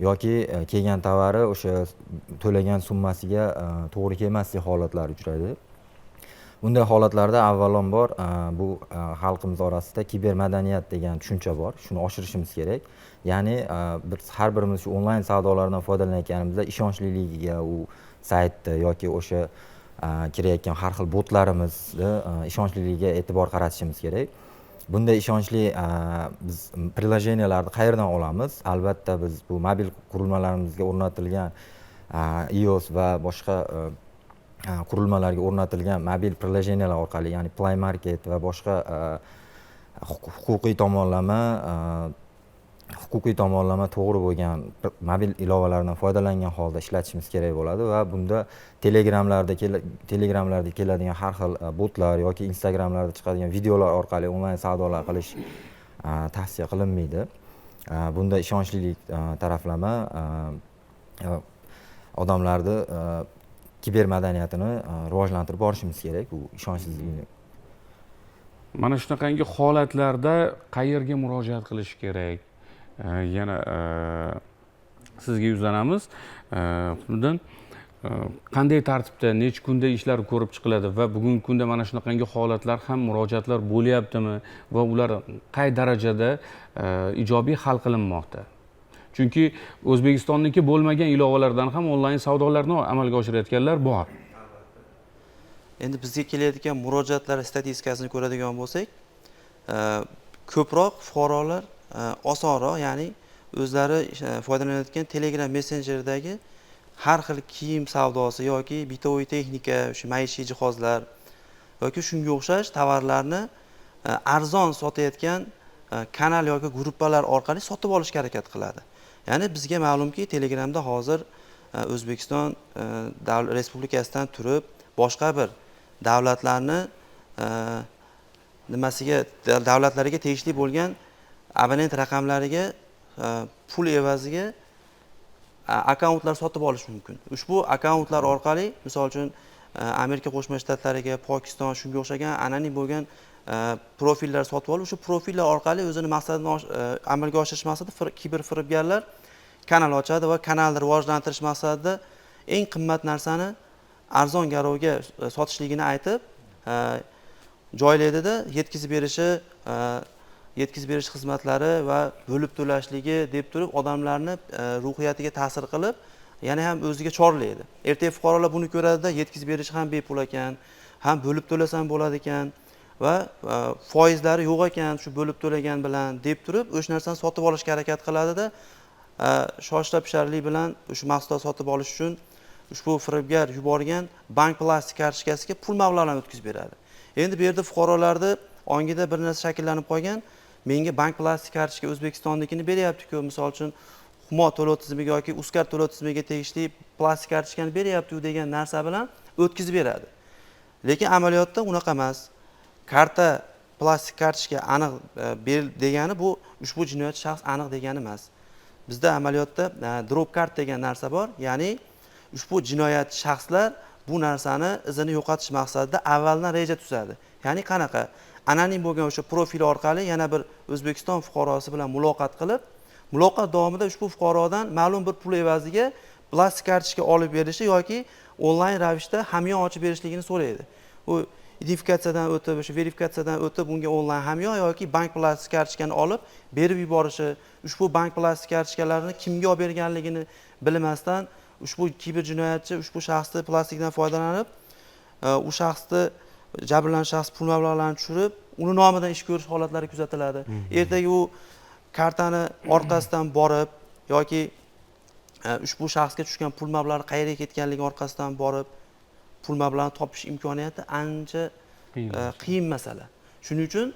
S8: yoki kelgan tovari o'sha to'lagan summasiga to'g'ri kelmasligi holatlari uchraydi. Bunday holatlarda avvalambor bu xalqimiz orasida kibermadaniyat degan tushuncha bor. Shuni oshirishimiz kerak. Ya'ni biz har birimiz shu onlayn savdolardan foydalanayotganimizda ishonchligiga u saytda yoki o'sha kirayotgan har xil botlarimizni ishonchligiga e'tibor qaratishimiz kerak. Bunday ishonchli biz prilojenelarni qayerdan olamiz? Albatta biz bu mobil qurilmalarimizga o'rnatilgan iOS va boshqa qurilmalarga o'rnatilgan mobil prilojenelar orqali, ya'ni Play Market va boshqa huquqiy tomonlama to'g'ri bo'lgan mobil ilovalardan foydalangan holda ishlatishimiz kerak bo'ladi va bunda telegramlarda keladigan har xil botlar yoki Instagramlarda chiqadigan videolar orqali onlayn savdolar qilish tavsiya qilinmaydi. Bunda ishonchlilik taraflama odamlarni kibermadaniyatini rivojlantirib borishimiz kerak, bu ishonchsizlikni.
S1: Mana shunaqangi holatlarda qayerga murojaat qilish kerak? Yana sizga yuzlanamiz. Bundan qanday tartibda, necha kunda ishlar ko'rib chiqiladi va bugungi kunda mana shunaqangi holatlar ham murojaatlar bo'lyaptimi va ular qay darajada ijobiy hal qilinmoqda? Chunki O'zbekistonniki bo'lmagan ilovalardan ham onlayn savdolarni amalga oshirayotganlar bor.
S2: Endi bizga kelayotgan murojaatlar statistikasini ko'radigan bo'lsak, ko'proq fuqarolar osonroq, ya'ni o'zlari foydalanayotgan Telegram messenjeridagi har xil kiyim savdosi yoki bitoviy texnika, o'sha maishiy jihozlar yoki shunga o'xshash tovarlarni arzon sotayotgan kanal yoki gruppalar orqali sotib olishga harakat qiladi. Ya'ni bizga ma'lumki, Telegramda hozir O'zbekiston Respublikasidan turib boshqa bir davlatlarni davlatlariga tegishli bo'lgan abonent raqamlariga pul evaziga akkauntlar sotib olish mumkin. Ushbu akkauntlar orqali, misol uchun Amerika Qo'shma Shtatlariga, Pokiston shunga o'xshagan anonim bo'lgan profillar sotib olib, o'sha profillar orqali o'zini maqsadini amalga oshirish maqsadida kiber firibgarlar kanal ochadi va kanalni rivojlantirish maqsadida eng qimmat narsani arzon garovga sotishligini aytib joylaydida yetkazib berish xizmatlari va bo'lib to'lashligi deb turib odamlarni ruhiyatiga ta'sir qilib, yana ham o'ziga chorlaydi. Ertaga fuqarolar buni ko'radida, yetkazib berish ham bepul ekan, ham bo'lib to'lasam bo'ladi ekan va foizlari yo'q ekan, shu bo'lib to'lagan bilan deb turib, o'sha narsani sotib olishga harakat qiladida, shoshla pisharlik bilan o'sha mahsulot sotib olish uchun ushbu firibgar yuborgan bank plastik kartochkasiga pul mablag'larini o'tkazib beradi. Endi bu yerda fuqarolarni ongida bir narsa shakllanib qolgan, menga bank plastik kartochka O'zbekistonnikini beryapti-ku, misol uchun Humo to'lov tizimiga yoki Uzcard to'lov tizimiga tegishli plastik kartochkani beryapti-ku degan narsa bilan o'tkazib beradi. Lekin amaliyotda unaqa emas. Karta plastik kartochka aniq ber degani bu ushbu jinoyat shaxs aniq degani emas. Bizda amaliyotda drop card degan narsa bor, ya'ni ushbu jinoyat shaxslar bu narsani izini yo'qotish maqsadida avvaldan reja tuzadi. Ya'ni qanaqa? Anonim bo'lgan o'sha profil orqali yana bir O'zbekiston fuqarosi bilan muloqot qilib, muloqot davomida ushbu fuqarodan ma'lum bir pul evaziga plastik kartochka olib berishi yoki onlayn ravishda hamyon ochib berishligini so'raydi. U identifikatsiyadan o'tib, o'sha verifikatsiyadan o'tib, unga onlayn hamyon yoki bank plastik kartochkani olib berib yuborishi, ushbu bank plastik kartochkalarini kimga olib berganligini bilmasdan ushbu kiber jinoyatchi ushbu shaxsni plastikdan foydalanib, u shaxsni jabrlanuvchi shaxs pul mablag'larini tushirib, uni nomidan ish ko'rish holatlari kuzatiladi. Ertaga u kartani orqasidan borib yoki ushbu shaxsga tushgan pul mablag'lari qayerga ketganligi orqasidan borib pul mablag'ini topish imkoniyati ancha qiyin masala. Shuning uchun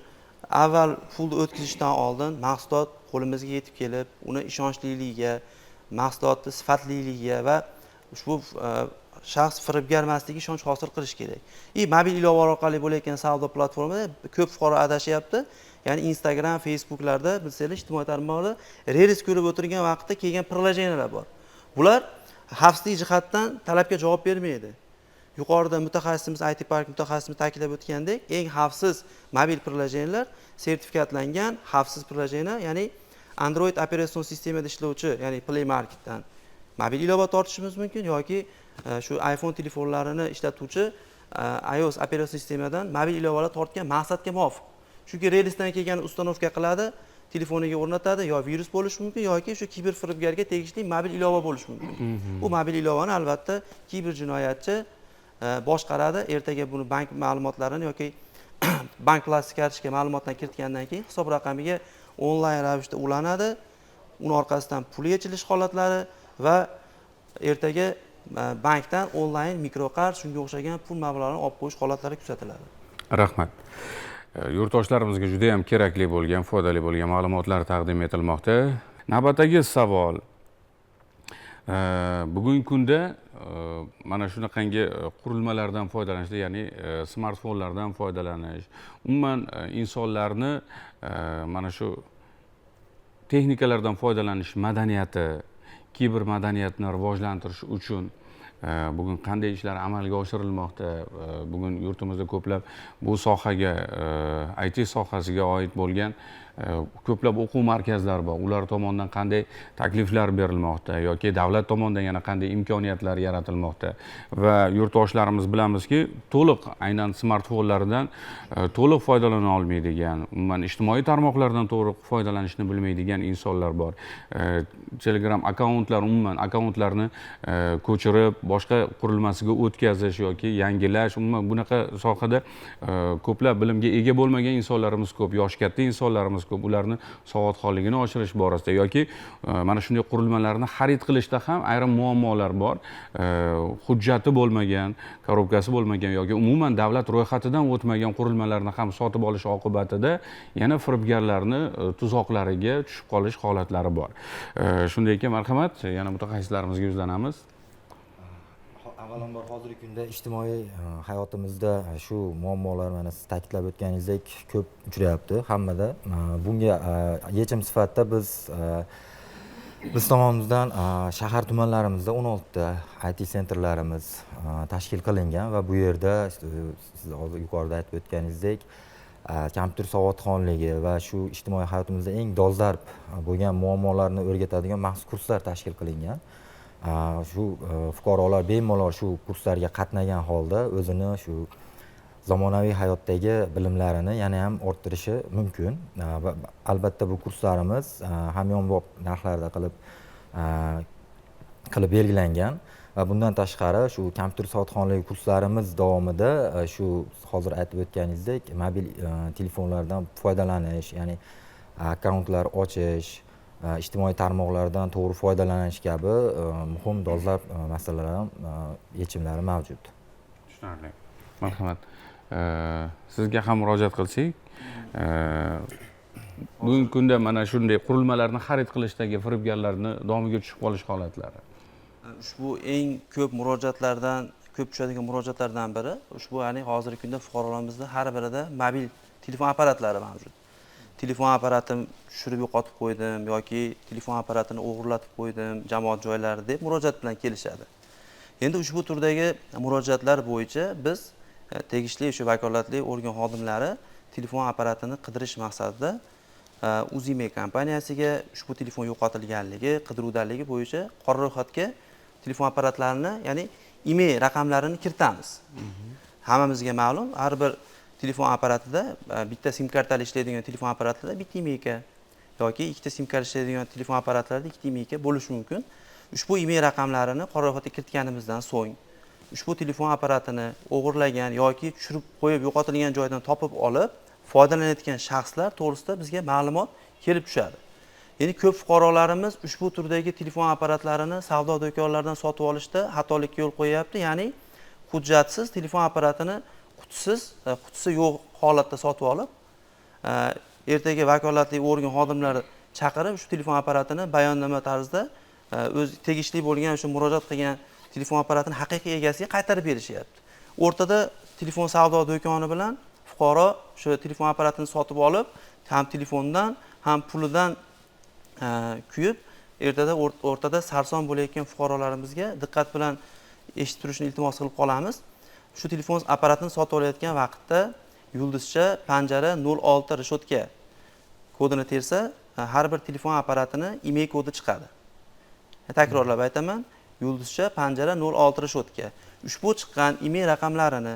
S2: avval pulni o'tkazishdan oldin mahsulot qo'limizga yetib kelib, uni ishonchliligiga, mahsulotni sifatliligiga va ushbu shaxs firibgar emasligi ishonch hosil qilish kerak. Mobil ilovalar orqali bo'layotgan savdo platformada ko'p fuqaro adashyapti. Ya'ni Instagram, Facebooklarda bilsanglar ijtimoiy tarmoqlar reels ko'rib o'tirgan vaqtda kelgan prilojenalar bor. Bular xavfsizlik jihatdan talabga javob bermaydi. Yuqorida mutaxassisimiz, IT Park mutaxassisimiz ta'kidlab o'tgandek, eng xavfsiz mobil prilojenalar sertifikatlangan xavfsiz prilojenalar, ya'ni Android operatsion sistemada ishlovchi, ya'ni Play Marketdan mobil ilova tortishimiz mumkin yoki shu iPhone telefonlarini ishlatuvchi iOS operatsion sistemadan mobil ilovalar tortgan maqsadga muvofiq. Chunki reelsdan kelgan ustanovka qiladi, telefoniga o'rnatadi, yo virus bo'lishi mumkin yoki shu kiber firibgarga tegishli mobil ilova bo'lishi mumkin. Bu mobil ilovani albatta kiber jinoyatchi boshqaradi. Ertaga buni bank ma'lumotlarini yoki bank plastik kartochka ma'lumotdan kiritgandan keyin hisob raqamiga onlayn ravishda ulanadi. Uni orqasidan pul yechilish holatlari va ertaga bankdan onlayn mikroqarz shunga o'xshagan pul mablag'larini olib qo'yish holatlari kuzatiladi.
S1: Rahmat. Yurtdoshlarimizga juda ham kerakli bo'lgan, foydali bo'lgan ma'lumotlar taqdim etilmoqda. Navbatdagi savol. Bugungi kunda mana shunaqangi qurilmalardan foydalanish, ya'ni smartfonlardan foydalanish, umuman insonlarni mana shu texnikalardan foydalanish madaniyati, kiber madaniyatni rivojlantirish uchun bugun qanday ishlar amalga oshirilmoqda? Bugun yurtimizda ko'plab bu sohaga, IT sohasiga oid bo'lgan ko'plab o'quv markazlari bor. Ular tomonidan qanday takliflar berilmoqda yoki davlat tomonidan yana qanday imkoniyatlar yaratilmoqda? Va yurtdoshlarimiz bilamizki, to'liq aynan smartfonlardan to'liq foydalana olmaydigan, umuman ijtimoiy tarmoqlardan to'liq foydalanishni bilmaydigan insonlar bor. Telegram akkauntlar, umuman akkauntlarni ko'chirib, boshqa qurilmasiga o'tkazish yoki yangilash, umuman bunaqa sohada ko'plab bilimga ega bo'lmagan insonlarimiz ko'p, yoshi katta insonlarimiz ko'p. Ularni savodxonligini oshirish borasida yoki mana shunday qurilmalarni xarid qilishda ham ayrim muammolar bor. Hujjati bo'lmagan, korobkasi bo'lmagan yoki umuman davlat ro'yxatidan o'tmagan qurilmalarni ham sotib olish oqibatida yana firibgarlarni tuzoqlariga tushib qolish holatlari bor. Shunday ekan, marhamat, yana mutaxassislarimizga yuzlanamiz.
S8: Avvalambor hozirgi kunda ijtimoiy hayotimizda shu muammolar mana siz ta'kidlab o'tganingizdek ko'p uchrayapti hammada. Bunga yechim sifatida biz tomonimizdan shahar tumanlarimizda 16 ta IT sentrlarimiz tashkil qilingan va bu yerda siz hozir yuqorida aytib o'tganingizdek kompyuter savodxonligi va shu ijtimoiy hayotimizda eng dolzarb bo'lgan muammolarni o'rgatadigan maxsus kurslar tashkil qilingan. Shu fuqarolar bemalol shu kurslarga qatnagan holda o'zini shu zamonaviy hayotdagi bilimlarini yana ham orttirishi mumkin. Va albatta bu kurslarimiz hamyonbop narxlarda qilib belgilangan va bundan tashqari shu kompyuter savodxonligi kurslarimiz davomida shu hozir aytib o'tganingizdek mobil telefonlardan foydalanish, ya'ni akkauntlar ochish, ijtimoiy tarmoqlardan to'g'ri foydalanish kabi muhim dolzarb masalalar ham yechimlari mavjud.
S1: Tushunarli. Marhamat. Sizga ham murojaat qilsak, bugungi kunda mana shunday qurilmalarni xarid qilishdagi firibgarlarni domiga tushib qolish holatlari.
S2: Ushbu eng ko'p murojaatlardan, ko'p tushadigan murojaatlardan biri ushbu ya'ni hozirgi kunda fuqarolarimizda har birida mobil telefon apparatlari mavjud. Telefon apparatim tushirib yo'qotib qo'ydim yoki telefon apparatini o'g'irlatib qo'ydim jamoat joylari deb murojaat bilan kelishadi. Endi ushbu turdagi murojaatlar bo'yicha biz tegishli o'sha vakolatli organ xodimlari telefon apparatini qidirish maqsadida Uzime kompaniyasiga ushbu telefon yo'qotilganligi, qidiruvdaligi bo'yicha qora ro'yxatga telefon apparatlarini, ya'ni IMEI raqamlarini kiritamiz. Hammamizga ma'lum, har bir telefon apparatida bitta sim kartali ishlaydigan telefon apparatida bitta IMEI yoki ikkita sim kart ishlaydigan telefon apparatlarida ikkita IMEI bo'lishi mumkin. Ushbu IMEI raqamlarini qora ro'yxatga kiritganimizdan so'ng ushbu telefon apparatini o'g'irlagan yoki tushirib qo'yib yo'qotilgan joydan topib olib foydalanayotgan shaxslar to'g'risida bizga ma'lumot kelib tushadi. Ya'ni ko'p fuqarolarimiz ushbu turdagi telefon apparatlarini savdo do'konlaridan sotib olishda xatolikka yo'l qo'yapti. Ya'ni hujjatsiz telefon apparatini qutisi yo'q holatda sotib olib, ertaga vakolatli organ xodimlari chaqirib shu telefon apparatini bayonnoma tarzida o'z tegishli bo'lgan o'sha murojaat qilgan telefon apparatini haqiqiy egasiga qaytarib berishyapti. O'rtada telefon savdo do'koni bilan fuqaro o'sha telefon apparatini sotib olib, ham telefondan, ham pulidan kuyib, ertada o'rtada sarson bo'layotgan fuqarolarimizga diqqat bilan eshitib turishni iltimos qilib qolamiz. Shu telefon apparatini sotib olayotgan vaqtda yulduzcha panjara 06 reshotka kodini tersa, har bir telefon apparatini IMEI kodi chiqadi. Takrorlab aytaman, yulduzcha panjara 06 reshotka. Ushbu chiqqan IMEI raqamlarini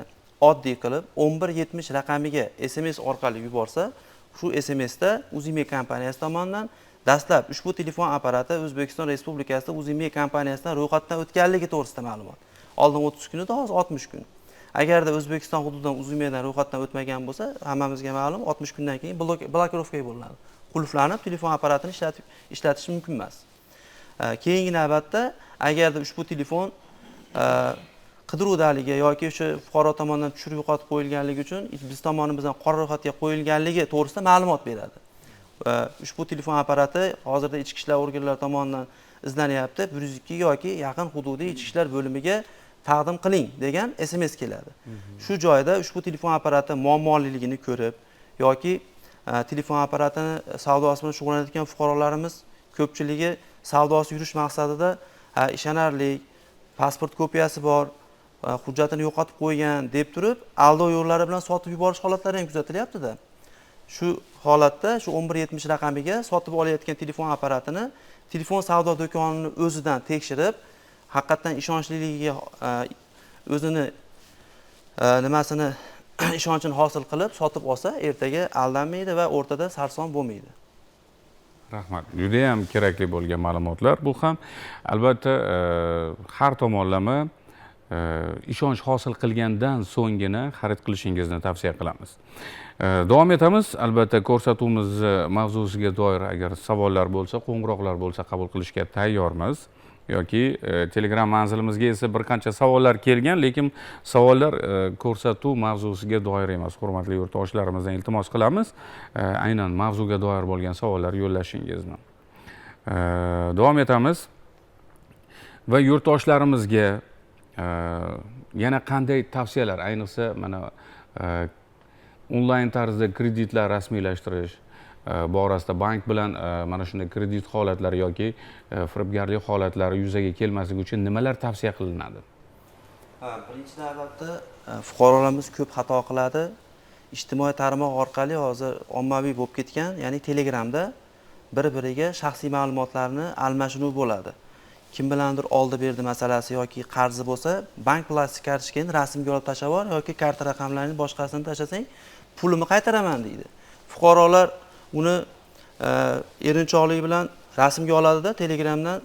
S2: oddiy qilib 1170 raqamiga SMS orqali yuborsa, shu SMSda Uzime kompaniyasi tomonidan dastlab ushbu telefon apparati O'zbekiston Respublikasida Uzime kompaniyasidan ro'yxatdan o'tganligi to'g'risida ma'lumot. Oldin 30 kun edi, hozir 60 kun. Agarda O'zbekiston hududidan Uzimedan ro'yxatdan o'tmagan bo'lsa, hammamizga ma'lum 60 kundan keyin blokirovkaga bo'linadi. Qulflanib telefon apparatini ishlatish mumkin emas. Keyingi navbatda agarda ushbu telefon qidiruvdaligi yoki o'sha fuqaro tomonidan tushirib yo'qotib qo'yilganligi uchun biz tomonimizdan qora ro'yxatga qo'yilganligi to'g'risida ma'lumot beradi. Ushbu telefon apparati hozirda ichki ishlar organlari tomonidan izlanyapti. 102 yoki yaqin hududiy ichki ishlar bo'limiga taqdim qiling degan SMS keladi. Shu joyda ushbu telefon apparati muammoliligini ko'rib yoki telefon apparatini savdosi bilan shug'ullanayotgan fuqarolarimiz ko'pchiligi savdosi yurish maqsadida ishonarli pasport kopiyasi bor, hujjatini yo'qotib qo'ygan deb turib, aldov yo'llari bilan sotib yuborish holatlari ham kuzatilyapti-da. Shu holatda shu 1170 raqamiga sotib olayotgan telefon apparatini telefon savdo do'konining o'zidan tekshirib, haqiqatan ishonchligiga o'zini nimasini ishonchini hosil qilib sotib olsa, ertaga aldanmaydi va o'rtada sarson bo'lmaydi.
S1: Rahmat. Juda ham kerakli bo'lgan ma'lumotlar. Bu ham albatta har tomonlama ishonch hosil qilgandan so'nggina xarid qilishingizni tavsiya qilamiz. Davom etamiz. Albatta ko'rsatuvimiz mavzusiga doir agar savollar bo'lsa, qo'ng'iroqlar bo'lsa qabul qilishga tayyormiz. Yoki Telegram manzilimizga esa bir qancha savollar kelgan, lekin savollar ko'rsatuv mavzusiga doir emas. Hurmatli yurtdoshlarimizdan iltimos qilamiz, aynan mavzuga doir bo'lgan savollar yo'llashingizni. Davom etamiz va yurtdoshlarimizga yana qanday tavsiyalar, ayniqsa mana onlayn tarzda kreditlar rasmiylashtirish borasida bank bilan mana shunday kredit holatlari yoki firibgarlik holatlari yuzaga kelmasligi uchun nimalar tavsiya qilinadi?
S2: Birinchi navbatda fuqarolarimiz ko'p xato qiladi. Ijtimoiy tarmoq orqali hozir ommaviy bo'lib ketgan, ya'ni Telegramda bir-biriga shaxsiy ma'lumotlarni almashinuv bo'ladi. Kim bilandir oldi-berdi masalasi yoki qarzi bo'lsa, bank plastik kartochkani rasmga olib tashlab ol yoki karta raqamlarini boshqasini tashlasang, pulimni qaytaraman deydi. Fuqarolar uni erinchoqlik bilan rasmga oladida Telegramdan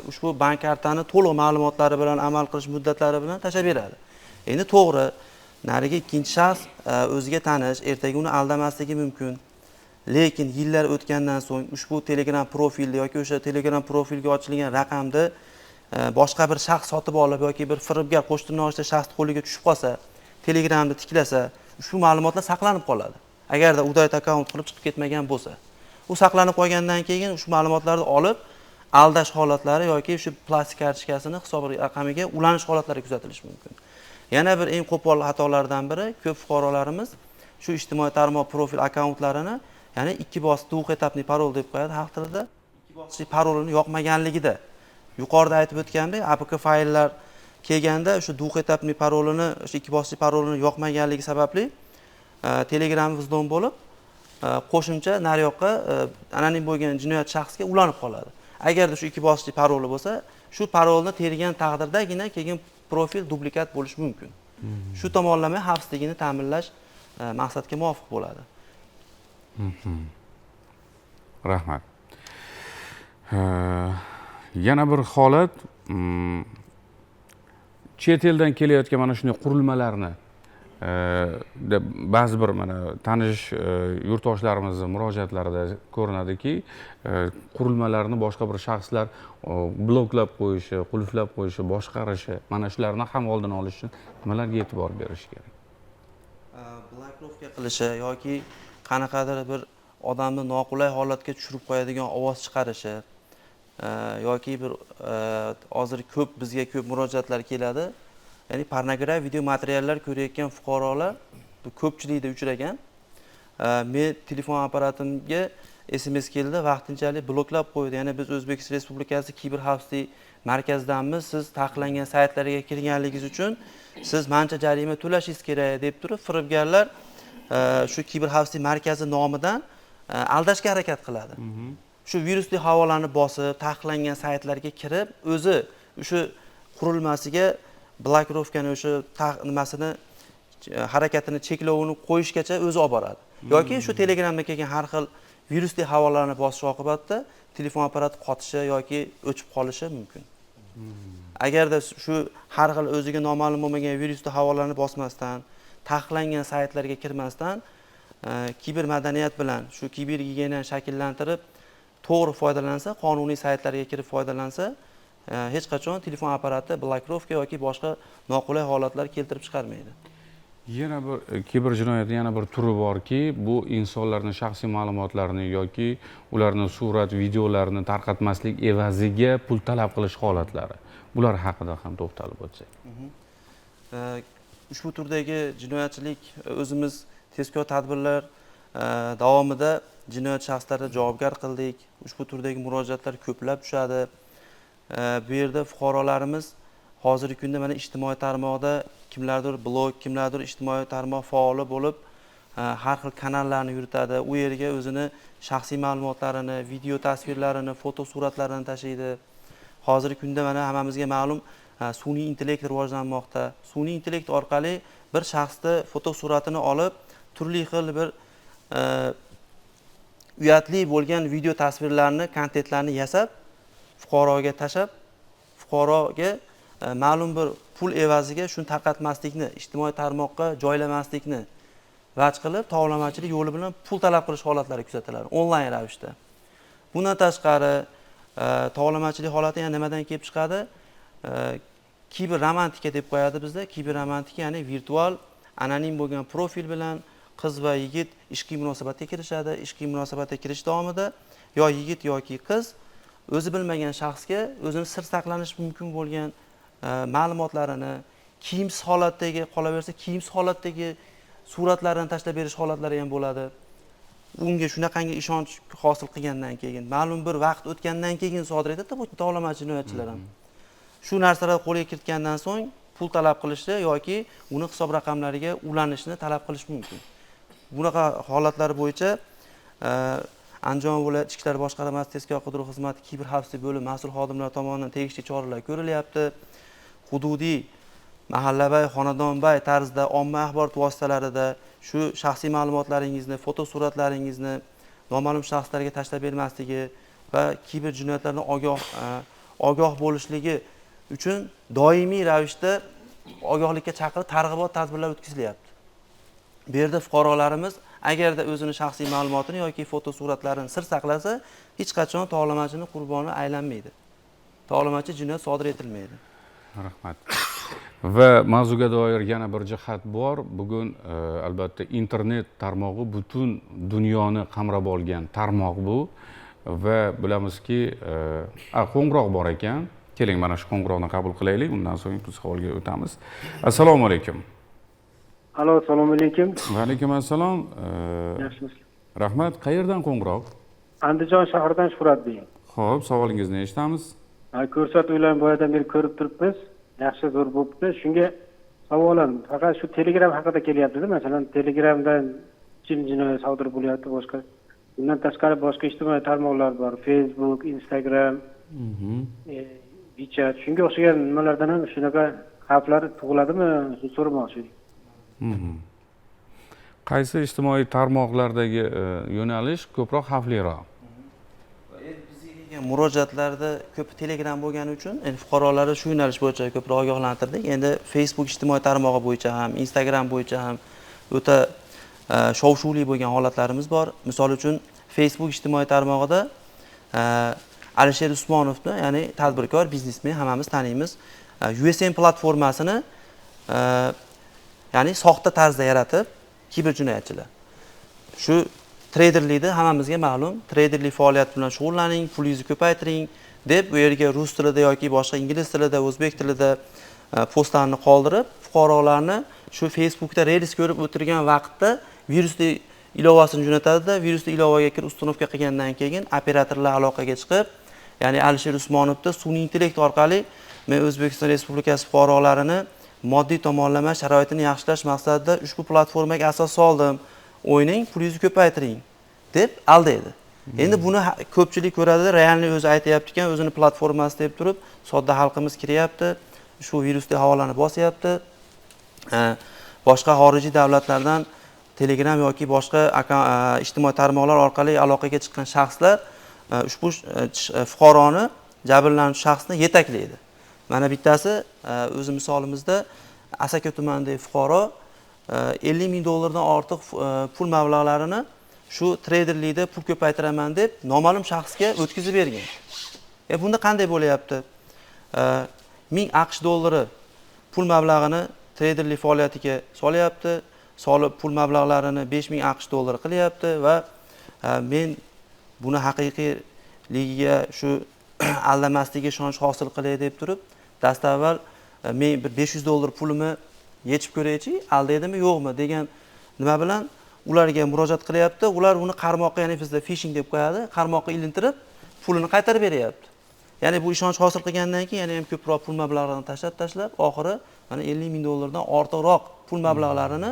S2: ushbu bank kartani to'liq ma'lumotlari bilan amal qilish muddatlari bilan tashlab beradi. Endi to'g'ri, nariga ikkinchi shaxs o'ziga tanish, ertaga uni aldamasligi mumkin. lekin yillar o'tgandan so'ng ushbu Telegram profilni yoki o'sha Telegram profilga ochilgan raqamni boshqa bir shaxs sotib olib yoki bir firibgar qo'shtirnoq ochgan shaxs qo'liga tushib qolsa, Telegramni tiklasa, ushbu ma'lumotlar saqlanib qoladi. Agarda udayt akkaunt qilib chiqib ketmagan bo'lsa, u saqlanib qolgandan keyin ushbu ma'lumotlarni olib aldash holatlari yoki shu plastik kartochkasini hisob raqamiga ulanish holatlari kuzatilishi mumkin. Yana bir eng qo'pol xatolardan biri, ko'p fuqarolarimiz shu ijtimoiy tarmoq profil akkauntlarini, ya'ni ikki bosqich dual etapli parol deb qo'yadi xalq tilida, ikki bosqich parolini yoqmaganligida. Yuqorida aytib o'tgandek, APK fayllar kelganda o'sha dual etapli parolini, o'sha ikki bosqich parolini yoqmaganligi sababli Telegram vizdon bo'lib, qo'shimcha nariyoqqa anonim bo'lgan jinoyat shaxsga ulanib qoladi. Agarda shu ikki bosqichli paroli bo'lsa, shu parolni tergan taqdirdagina keyin profil duplikat bo'lishi mumkin. Shu tomonlama xavfsizligini ta'minlash maqsadga muvofiq bo'ladi.
S1: Rahmat. Yana bir holat, chet eldan kelayotgan mana shunday qurilmalarni ba'zi bir mana tanish yurtdoshlarimizni murojaatlarida ko'rinadiki, qurilmalarni boshqa bir shaxslar bloklab qo'yishi, qulflab qo'yishi, boshqarishi, mana shularni ham oldini olish uchun nimalarga e'tibor berish kerak?
S2: Blokировka qilishi yoki qanaqadir bir odamni noqulay holatga tushirib qo'yadigan ovoz chiqarishi yoki bir hozir bizga ko'p murojaatlar keladi. Ya'ni pornografik video materiallar ko'rayotgan fuqarolar bu ko'pchilikda uchragan. Men telefon apparatimga SMS keldi, vaqtinchalik bloklab qo'ydi. Ya'ni biz O'zbekiston Respublikasi kiberxavfsizlik markazidanmiz, siz taqiqlangan saytlarga kirganligingiz uchun siz mancha jarima to'lashingiz kerak deb turib, firibgarlar shu kiberxavfsizlik markazi nomidan aldashga harakat qiladi. Shu virusli havolani bosib, taqiqlangan saytlarga kirib, o'zi o'sha qurilmasiga blokirovkani o'sha nimasini harakatini cheklovini qo'yishgacha o'zi olib boradi. Yoki shu Telegramga kelgan har xil virusli havolarni bosish oqibatida telefon apparati qotishi yoki o'chib qolishi mumkin. Agarda shu har xil o'ziga noma'lum bo'lmagan virusli havolarni bosmasdan, taqiqlangan saytlarga kirmasdan kiber madaniyat bilan shu kiber gigiyenani shakllantirib, to'g'ri foydalansa, qonuniy saytlarga kirib foydalansa, hech qachon telefon apparati blokirovka yoki boshqa noqulay holatlar keltirib chiqarmaydi.
S1: Yana bir kiber jinoyatning yana bir turi borki, bu insonlarning shaxsiy ma'lumotlarini yoki ularning surat, videolarini tarqatmaslik evaziga pul talab qilish holatlari. Bular haqida ham to'xtalib o'tsak.
S2: Ushbu turdagi jinoyatchilik o'zimiz tezkor tadbirlar davomida jinoyat shaxslarni javobgar qildik. Ushbu turdagi murojaatlar ko'plab tushadi. Bu yerda fuqarolarimiz hozirgi kunda mana ijtimoiy tarmoqda kimlardir blog, kimlardir ijtimoiy tarmoq faoli bo'lib, har xil kanallarni yuritadi. U yerga o'zini shaxsiy ma'lumotlarini, video tasvirlarini, foto suratlarini tashlaydi. Hozirgi kunda mana hammamizga ma'lum sun'iy intellekt rivojlanmoqda. Sun'iy intellekt orqali bir shaxsni foto suratini olib, turli xil bir uyatli bo'lgan video tasvirlarni, kontentlarni yasab, fuqaroga tashab, fuqaroga ma'lum bir pul evaziga shuni tarqatmaslikni, ijtimoiy tarmoqqa joylamaslikni vaj qilib, tovlamachilik yo'li bilan pul talab qilish holatlari kuzatiladi onlayn ravishda. Bundan tashqari, tovlamachilik holati yana nimadan kelib chiqadi? Kiber romantika deb qo'yadi bizda. Kiber romantika ya'ni virtual anonim bo'lgan profil bilan qiz va yigit ishqiy munosabatga kirishadi. Ishqiy munosabatga kirish davomida yo yigit yoki qiz o'zi bilmagan shaxsga o'zini sir saqlanish mumkin bo'lgan ma'lumotlarini, kiyimsiz holatdagi qolaversa, kiyimsiz holatdagi suratlarini tashlab berish holatlari ham bo'ladi. Unga shunaqangi ishonch hosil qilgandan keyin, ma'lum bir vaqt o'tgandan keyin sodir etadi bu tovlamachi jinoyatchilar ham. Shu narsalar qo'lga kiritgandan so'ng pul talab qilishi yoki uni hisob raqamlariga ulanishni talab qilish mumkin. Bunaqa holatlar bo'yicha Andijon viloyat Ichki ishlar boshqarmasi tezkor qidiruv xizmati kiber xavfsizlik bo'limi mas'ul xodimlari tomonidan tegishli choralar ko'rilyapti. Hududiy, mahallabay, xonadonbay tarzda ommaviy axborot vositalarida shu shaxsiy ma'lumotlaringizni, foto suratlaringizni noma'lum shaxslarga tashlab bermasligi va kiber jinoyatlardan ogoh bo'lishligi uchun doimiy ravishda ogohlikka chaqirib targ'ibot tadbirlari o'tkazilyapti. Bu yerda fuqarolarimiz agarda o'zini shaxsiy ma'lumotini yoki fotosuratlarini sir saqlasa, hech qachon tovlamachini qurboni aylanmaydi. Tovlamachi jinoyat sodir etilmaydi.
S1: Rahmat. Va mavzuga doir yana bir jihat bor. Bugun albatta internet tarmog'i butun dunyoni qamrab olgan tarmoq bu va bilamizki, qo'ng'iroq bor ekan. Keling, mana shu qo'ng'iroqni qabul qilaylik, undan so'ng biz savolga o'tamiz. Assalomu alaykum.
S3: Alo, assalomu alaykum.
S1: Va alaykum assalom.
S3: Yaxshimisiz?
S1: Rahmat. Qayerdan qo'ng'iroq?
S3: Andijon shahridan Shuhratbek.
S1: Xo'p, savolingizni eshitamiz.
S3: Ko'rsatuvlarni boyadan beri ko'rib turibmiz. Yaxshi zo'r bo'libdi. Shunga savolim faqat shu Telegram haqida kelyapti-da. Masalan, Telegramdan jinoyat sodir bo'lyapti, boshqa. Bundan tashqari boshqa ijtimoiy tarmoqlar bor. Facebook, Instagram, WeChat. Shunga o'xshagan nimalardan ham shunaqa xavflar tug'iladimi? Shu so'ramoqchi edim.
S1: Qaysi ijtimoiy tarmoqlardagi yo'nalish ko'proq xavfliroq?
S2: Murojaatlarda ko'p Telegram bo'lgani uchun fuqarolarni shu yo'nalish bo'yicha ko'proq ogohlantirdik. Endi Facebook ijtimoiy tarmog'i bo'yicha ham, Instagram bo'yicha ham o'ta shov-shuvli bo'lgan holatlarimiz bor. Misol uchun Facebook ijtimoiy tarmog'ida Alisher Usmonovni, ya'ni tadbirkor, biznesmen, hammamiz taniymiz, USM platformasini ya'ni soxta tarzda yaratib, kiberjinoyatchilar. Shu treyderlikda hammamizga ma'lum, treyderlik faoliyati bilan shug'ullaning, pulingizni ko'paytiring deb bu yerga rus tilida yoki boshqa ingliz tilida, o'zbek tilida postlarni qoldirib, fuqarolarni shu Facebookda reels ko'rib o'tirgan vaqtda virusli ilovasini jo'natadi-da, virusli ilovaga kirib ustunovka qilgandan keyin operatorlar aloqaga chiqib, ya'ni Alisher Usmonovda sun'iy intellekt orqali men O'zbekiston Respublikasi fuqarolarini moddiy tomonlama sharoitini yaxshilash maqsadida ushbu platformaga asos soldim. O'yning, pulingizni ko'paytiring deb aldaydi. Endi buni ko'pchilik ko'radi, realni o'zi aytayapti ekan, o'zini platformasi deb turib, sodda xalqimiz kiryapti, shu virusli havolani bosyapti. Boshqa xorijiy davlatlardan Telegram yoki boshqa ijtimoiy tarmoqlar orqali aloqaga chiqqan shaxslar ushbu fuqaroni, jabrlanuvchi shaxsni yetaklaydi. Mana bittasi o'zi misolimizda Asaka tumanidagi fuqaro 50 ming dollardan ortiq pul mablag'larini shu treyderlikda pul ko'paytiraman deb noma'lum shaxsga o'tkazib bergan. Bunda qanday bo'lyapti? 1000 AQSh dollari pul mablag'ini treyderlik faoliyatiga solyapti, solib pul mablag'larini 5000 AQSh dollari qilyapti va men buni haqiqiyligiga shu aldamasligiga ishonch hosil qilay deb turib, dastavval men bir 500 dollar pulimni yechib ko'raychi, aldaydimi yo'qmi degan nima bilan ularga murojaat qilyapti. Ular uni qarmoqqa, ya'ni bizda phishing deb qo'yadi, qarmoqqa ilintirib pulini qaytarib beryapti. Ya'ni bu ishonch hosil qilgandan keyin yana ham ko'proq pul mablag'larini tashlab, oxiri mana 50 ming dollardan ortiqroq pul mablag'larini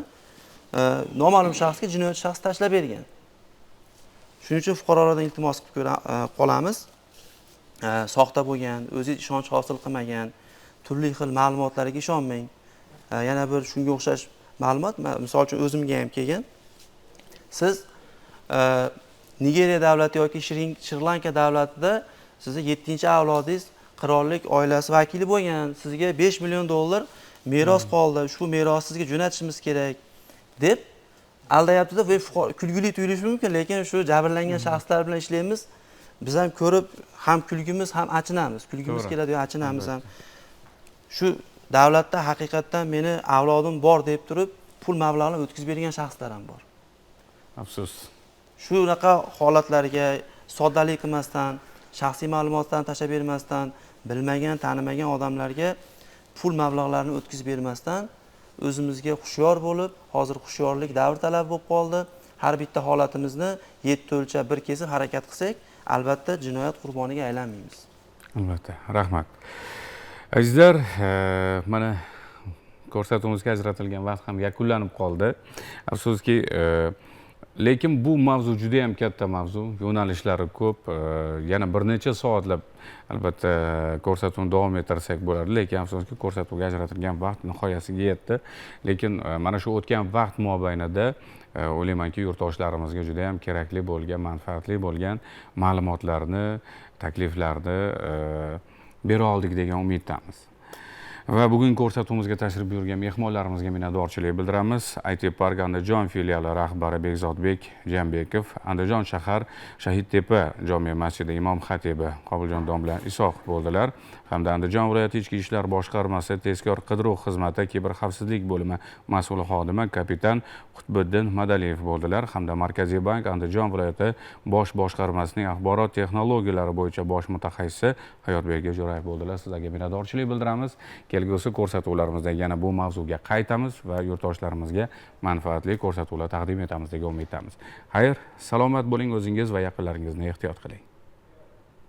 S2: noma'lum shaxsga, jinoyatchi shaxs tashlab bergan. Shuning uchun fuqarolardan iltimos qilib qolamiz. Soxta bo'lgan, o'zingiz ishonch hosil qilmagan turli xil ma'lumotlarga ishonmang. Yana bir shunga o'xshash ma'lumot, misol uchun o'zimga ham kelgan. Siz Nigeriya davlati yoki Shri-Lanka davlatida sizni 7-avlodingiz qirollik oilasi vakili bo'lgan, sizga 5 million dollar meros qoldi, ushbu merosni sizga jo'natishimiz kerak deb aldayapti-da. Va kulgili tuyulishi mumkin, lekin shu jabrlangan shaxslar bilan ishlaymiz. Biz ham ko'rib, ham kulgimiz, ham achinamiz. Kulgimiz keladi, achinamiz ham. Shu davlatda haqiqatdan meni avlodim bor deb turib, pul mablag'ini o'tkazib bergan shaxslar ham bor.
S1: Afsus.
S2: Shunaqa holatlarga soddalik qilmasdan, shaxsiy ma'lumotlarni tashlab bermasdan, bilmagan, tanimagan odamlarga pul mablag'larini o'tkazib bermasdan o'zimizga hushyor bo'lib, hozir hushyorlik davr talab bo'lib qoldi. Har bitta holatimizni 7 o'lchab bir kesib harakat qilsak, albatta jinoyat qurboniga aylanmaymiz.
S1: Albatta, rahmat. Azizlar, mana ko'rsatuvimizga ajratilgan vaqt ham yakunlanib qoldi. Afsuski, lekin bu mavzu juda ham katta mavzu, yo'nalishlari ko'p, yana bir necha soatlab albatta ko'rsatuvni davom ettirsak bo'ladi, lekin afsuski ko'rsatuvga ajratilgan vaqt nihoyasiga yetdi. Lekin mana shu o'tgan vaqt mobaynida o'ylaymanki yurtdoshlarimizga juda ham kerakli bo'lgan, manfaatli bo'lgan ma'lumotlarni, takliflarni bera oldik degan umiddamiz. Va bugun ko'rsatuvimizga tashrif buyurgan mehmonlarimizga minnatdorchilik bildiramiz. IT Park Andijon filiali rahbari Bekzodbek Jambekov, Andijon shahar Shahidtepa jome masjidi imom xatibi Qobuljon domla Isoq bo'ldilar, hamda Andijon viloyati ichki ishlar boshqarmasi tezkor qidiruv xizmati kiberxavfsizlik bo'limi mas'ul xodimi kapitan Qutbiddin Madaliyev bo'ldilar, hamda Markaziy bank Andijon viloyati bosh boshqarmasining axborot texnologiyalari bo'yicha bosh mutaxassisi Hayotbek Jo'rayev bo'ldilar. Sizlarga minnatdorchilik bildiramiz. Kelgusi ko'rsatuvlarimizda yana bu mavzuga qaytamiz va yurtdoshlarimizga manfaatli ko'rsatuvlar taqdim etamiz degan umiddamiz. Xayr, salomat bo'ling, o'zingiz va yaqinlaringizni ehtiyot qiling.